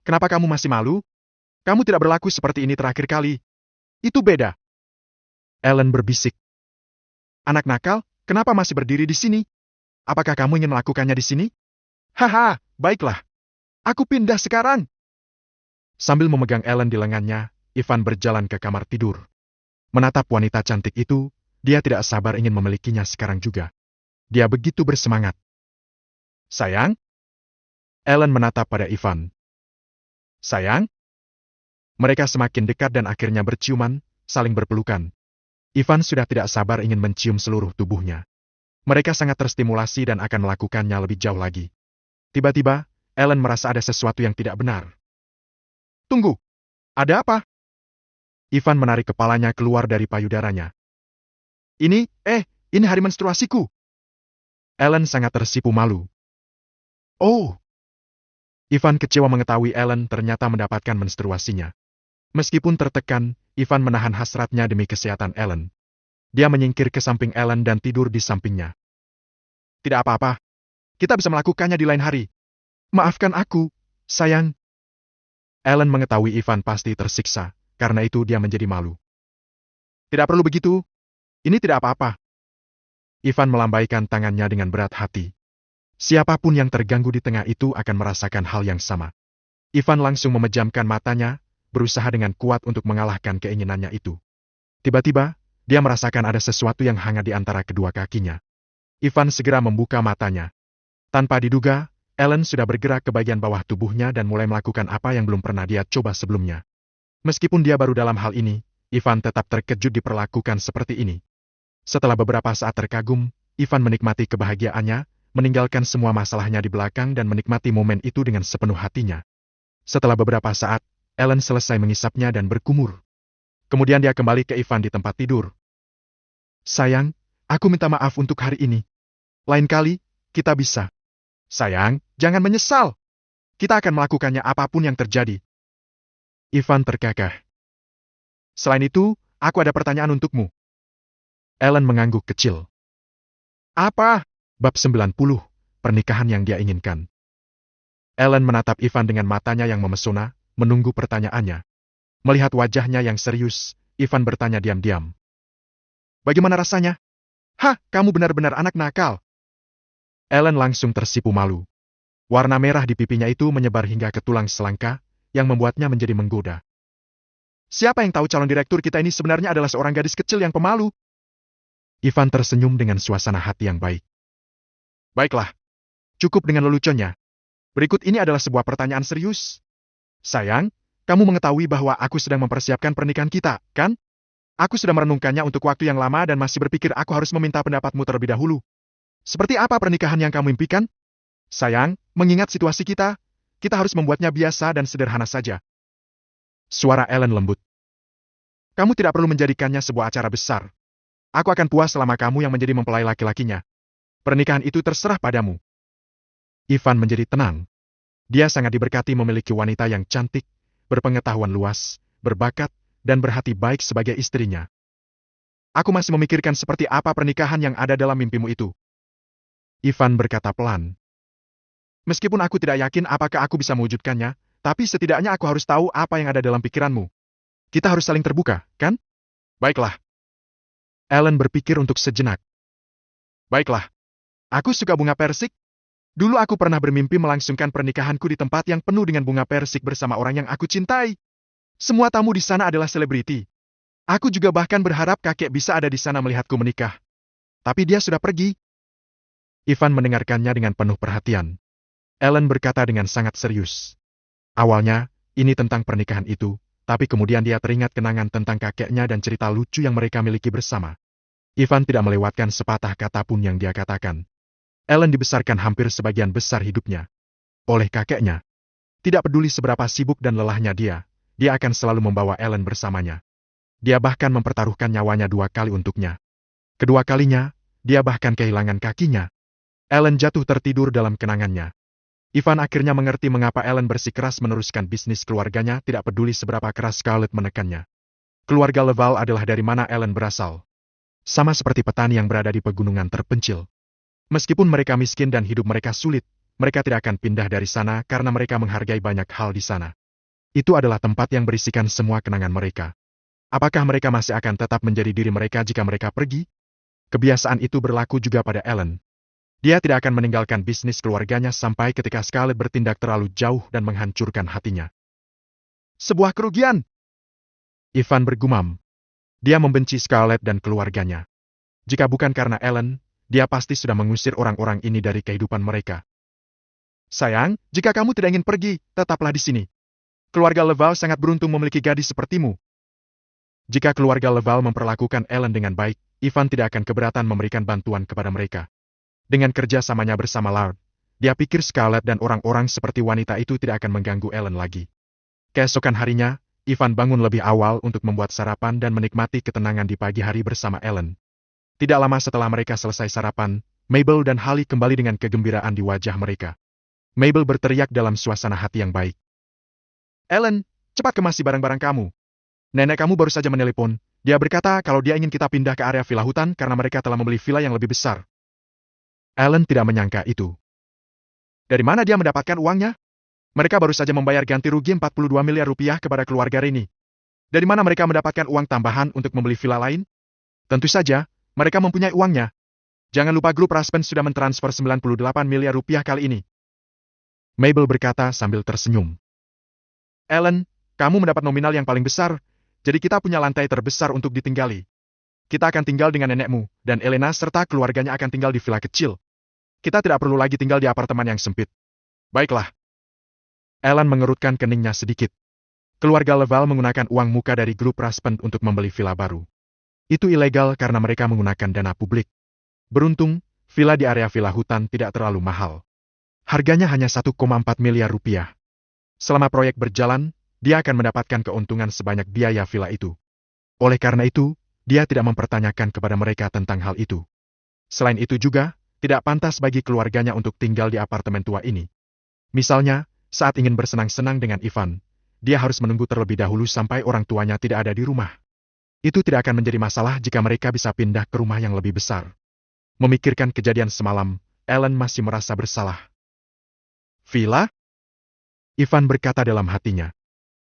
Kenapa kamu masih malu? Kamu tidak berlaku seperti ini terakhir kali. Itu beda." Ellen berbisik. "Anak nakal, kenapa masih berdiri di sini? Apakah kamu ingin melakukannya di sini?" "Haha, baiklah. Aku pindah sekarang." Sambil memegang Ellen di lengannya, Ivan berjalan ke kamar tidur. Menatap wanita cantik itu, dia tidak sabar ingin memilikinya sekarang juga. Dia begitu bersemangat. "Sayang?" Ellen menatap pada Ivan. "Sayang?" Mereka semakin dekat dan akhirnya berciuman, saling berpelukan. Ivan sudah tidak sabar ingin mencium seluruh tubuhnya. Mereka sangat terstimulasi dan akan melakukannya lebih jauh lagi. Tiba-tiba, Ellen merasa ada sesuatu yang tidak benar. "Tunggu, ada apa?" Ivan menarik kepalanya keluar dari payudaranya. Ini hari menstruasiku." Ellen sangat tersipu malu. "Oh." Ivan kecewa mengetahui Ellen ternyata mendapatkan menstruasinya. Meskipun tertekan, Ivan menahan hasratnya demi kesehatan Ellen. Dia menyingkir ke samping Ellen dan tidur di sampingnya. "Tidak apa-apa. Kita bisa melakukannya di lain hari. Maafkan aku, sayang." Ellen mengetahui Ivan pasti tersiksa, karena itu dia menjadi malu. "Tidak perlu begitu. Ini tidak apa-apa." Ivan melambaikan tangannya dengan berat hati. Siapapun yang terganggu di tengah itu akan merasakan hal yang sama. Ivan langsung memejamkan matanya, berusaha dengan kuat untuk mengalahkan keinginannya itu. Tiba-tiba, dia merasakan ada sesuatu yang hangat di antara kedua kakinya. Ivan segera membuka matanya. Tanpa diduga, Ellen sudah bergerak ke bagian bawah tubuhnya dan mulai melakukan apa yang belum pernah dia coba sebelumnya. Meskipun dia baru dalam hal ini, Ivan tetap terkejut diperlakukan seperti ini. Setelah beberapa saat terkagum, Ivan menikmati kebahagiaannya, meninggalkan semua masalahnya di belakang dan menikmati momen itu dengan sepenuh hatinya. Setelah beberapa saat, Ellen selesai mengisapnya dan berkumur. Kemudian dia kembali ke Ivan di tempat tidur. Sayang, aku minta maaf untuk hari ini. Lain kali, kita bisa. Sayang, jangan menyesal. Kita akan melakukannya apapun yang terjadi. Ivan terkekeh. Selain itu, aku ada pertanyaan untukmu. Ellen mengangguk kecil. Apa? Bab 90, pernikahan yang dia inginkan. Ellen menatap Ivan dengan matanya yang memesona, menunggu pertanyaannya. Melihat wajahnya yang serius, Ivan bertanya diam-diam. Bagaimana rasanya? Hah, kamu benar-benar anak nakal. Ellen langsung tersipu malu. Warna merah di pipinya itu menyebar hingga ke tulang selangka, yang membuatnya menjadi menggoda. Siapa yang tahu calon direktur kita ini sebenarnya adalah seorang gadis kecil yang pemalu? Ivan tersenyum dengan suasana hati yang baik. Baiklah, cukup dengan leluconnya. Berikut ini adalah sebuah pertanyaan serius. Sayang, kamu mengetahui bahwa aku sedang mempersiapkan pernikahan kita, kan? Aku sudah merenungkannya untuk waktu yang lama dan masih berpikir aku harus meminta pendapatmu terlebih dahulu. Seperti apa pernikahan yang kamu impikan? Sayang, mengingat situasi kita harus membuatnya biasa dan sederhana saja. Suara Ellen lembut. Kamu tidak perlu menjadikannya sebuah acara besar. Aku akan puas selama kamu yang menjadi mempelai laki-lakinya. Pernikahan itu terserah padamu. Ivan menjadi tenang. Dia sangat diberkati memiliki wanita yang cantik, berpengetahuan luas, berbakat, dan berhati baik sebagai istrinya. Aku masih memikirkan seperti apa pernikahan yang ada dalam mimpimu itu. Ivan berkata pelan. Meskipun aku tidak yakin apakah aku bisa mewujudkannya, tapi setidaknya aku harus tahu apa yang ada dalam pikiranmu. Kita harus saling terbuka, kan? Baiklah. Ellen berpikir untuk sejenak. Baiklah. Aku suka bunga persik. Dulu aku pernah bermimpi melangsungkan pernikahanku di tempat yang penuh dengan bunga persik bersama orang yang aku cintai. Semua tamu di sana adalah selebriti. Aku juga bahkan berharap kakek bisa ada di sana melihatku menikah. Tapi dia sudah pergi. Ivan mendengarkannya dengan penuh perhatian. Ellen berkata dengan sangat serius. Awalnya, ini tentang pernikahan itu, tapi kemudian dia teringat kenangan tentang kakeknya dan cerita lucu yang mereka miliki bersama. Ivan tidak melewatkan sepatah kata pun yang dia katakan. Ellen dibesarkan hampir sebagian besar hidupnya oleh kakeknya. Tidak peduli seberapa sibuk dan lelahnya dia akan selalu membawa Ellen bersamanya. Dia bahkan mempertaruhkan nyawanya 2 kali untuknya. Kedua kalinya, dia bahkan kehilangan kakinya. Ellen jatuh tertidur dalam kenangannya. Ivan akhirnya mengerti mengapa Ellen bersikeras meneruskan bisnis keluarganya, tidak peduli seberapa keras Scarlett menekannya. Keluarga Laval adalah dari mana Ellen berasal. Sama seperti petani yang berada di pegunungan terpencil. Meskipun mereka miskin dan hidup mereka sulit, mereka tidak akan pindah dari sana karena mereka menghargai banyak hal di sana. Itu adalah tempat yang berisikan semua kenangan mereka. Apakah mereka masih akan tetap menjadi diri mereka jika mereka pergi? Kebiasaan itu berlaku juga pada Ellen. Dia tidak akan meninggalkan bisnis keluarganya sampai ketika Scarlett bertindak terlalu jauh dan menghancurkan hatinya. Sebuah kerugian! Ivan bergumam. Dia membenci Scarlett dan keluarganya. Jika bukan karena Ellen, dia pasti sudah mengusir orang-orang ini dari kehidupan mereka. Sayang, jika kamu tidak ingin pergi, tetaplah di sini. Keluarga Laval sangat beruntung memiliki gadis sepertimu. Jika keluarga Laval memperlakukan Ellen dengan baik, Ivan tidak akan keberatan memberikan bantuan kepada mereka. Dengan kerjasamanya bersama Lard, dia pikir Scarlett dan orang-orang seperti wanita itu tidak akan mengganggu Ellen lagi. Keesokan harinya, Ivan bangun lebih awal untuk membuat sarapan dan menikmati ketenangan di pagi hari bersama Ellen. Tidak lama setelah mereka selesai sarapan, Mabel dan Holly kembali dengan kegembiraan di wajah mereka. Mabel berteriak dalam suasana hati yang baik. Ellen, cepat kemasi barang-barang kamu. Nenek kamu baru saja menelepon. Dia berkata kalau dia ingin kita pindah ke area villa hutan karena mereka telah membeli villa yang lebih besar. Ellen tidak menyangka itu. Dari mana dia mendapatkan uangnya? Mereka baru saja membayar ganti rugi 42 miliar rupiah kepada keluarga Reni. Dari mana mereka mendapatkan uang tambahan untuk membeli villa lain? Tentu saja, mereka mempunyai uangnya. Jangan lupa grup Raspen sudah mentransfer 98 miliar rupiah kali ini. Mabel berkata sambil tersenyum. Ellen, kamu mendapat nominal yang paling besar, jadi kita punya lantai terbesar untuk ditinggali. Kita akan tinggal dengan nenekmu, dan Elena serta keluarganya akan tinggal di villa kecil. Kita tidak perlu lagi tinggal di apartemen yang sempit. Baiklah. Ellen mengerutkan keningnya sedikit. Keluarga Leval menggunakan uang muka dari grup Raspent untuk membeli villa baru. Itu ilegal karena mereka menggunakan dana publik. Beruntung, villa di area villa hutan tidak terlalu mahal. Harganya hanya 1,4 miliar rupiah. Selama proyek berjalan, dia akan mendapatkan keuntungan sebanyak biaya villa itu. Oleh karena itu, dia tidak mempertanyakan kepada mereka tentang hal itu. Selain itu juga, tidak pantas bagi keluarganya untuk tinggal di apartemen tua ini. Misalnya, saat ingin bersenang-senang dengan Ivan, dia harus menunggu terlebih dahulu sampai orang tuanya tidak ada di rumah. Itu tidak akan menjadi masalah jika mereka bisa pindah ke rumah yang lebih besar. Memikirkan kejadian semalam, Ellen masih merasa bersalah. Villa? Ivan berkata dalam hatinya.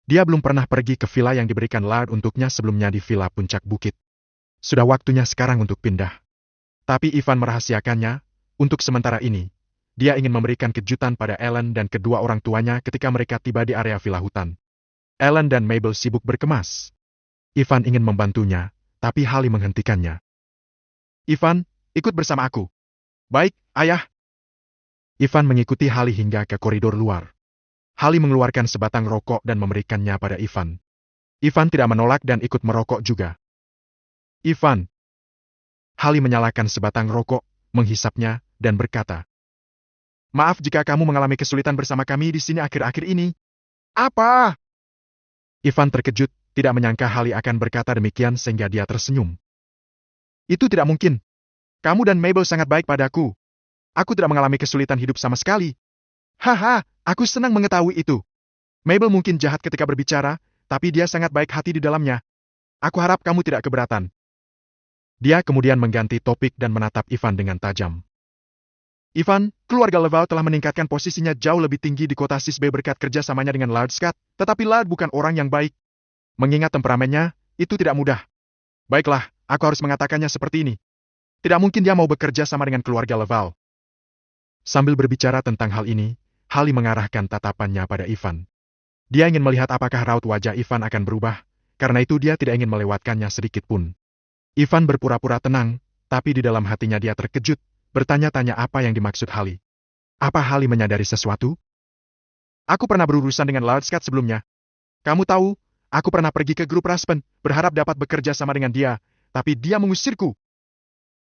Dia belum pernah pergi ke villa yang diberikan Lard untuknya sebelumnya di villa puncak bukit. Sudah waktunya sekarang untuk pindah. Tapi Ivan merahasiakannya, untuk sementara ini. Dia ingin memberikan kejutan pada Ellen dan kedua orang tuanya ketika mereka tiba di area villa hutan. Ellen dan Mabel sibuk berkemas. Ivan ingin membantunya, tapi Hallie menghentikannya. Ivan, ikut bersama aku. Baik, ayah. Ivan mengikuti Hallie hingga ke koridor luar. Hallie mengeluarkan sebatang rokok dan memberikannya pada Ivan. Ivan tidak menolak dan ikut merokok juga. Ivan. Hallie menyalakan sebatang rokok, menghisapnya, dan berkata, "Maaf jika kamu mengalami kesulitan bersama kami di sini akhir-akhir ini." Apa? Ivan terkejut, tidak menyangka Hallie akan berkata demikian sehingga dia tersenyum. Itu tidak mungkin. Kamu dan Mabel sangat baik padaku. Aku tidak mengalami kesulitan hidup sama sekali. Haha, aku senang mengetahui itu. Mabel mungkin jahat ketika berbicara, tapi dia sangat baik hati di dalamnya. Aku harap kamu tidak keberatan. Dia kemudian mengganti topik dan menatap Ivan dengan tajam. Ivan, keluarga Leval telah meningkatkan posisinya jauh lebih tinggi di kota Sisbe berkat kerjasamanya dengan Lard Scott, tetapi Lard bukan orang yang baik. Mengingat temperamennya, itu tidak mudah. Baiklah, aku harus mengatakannya seperti ini. Tidak mungkin dia mau bekerja sama dengan keluarga Leval. Sambil berbicara tentang hal ini, Hallie mengarahkan tatapannya pada Ivan. Dia ingin melihat apakah raut wajah Ivan akan berubah, karena itu dia tidak ingin melewatkannya sedikit pun. Ivan berpura-pura tenang, tapi di dalam hatinya dia terkejut, bertanya-tanya apa yang dimaksud Hallie. Apa Hallie menyadari sesuatu? Aku pernah berurusan dengan Lard Scott sebelumnya. Kamu tahu, aku pernah pergi ke grup Raspen, berharap dapat bekerja sama dengan dia, tapi dia mengusirku.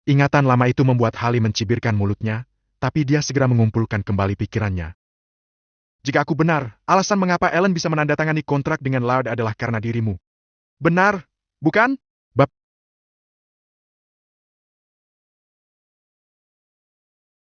Ingatan lama itu membuat Hallie mencibirkan mulutnya, tapi dia segera mengumpulkan kembali pikirannya. Jika aku benar, alasan mengapa Ellen bisa menandatangani kontrak dengan Lard adalah karena dirimu. Benar, bukan?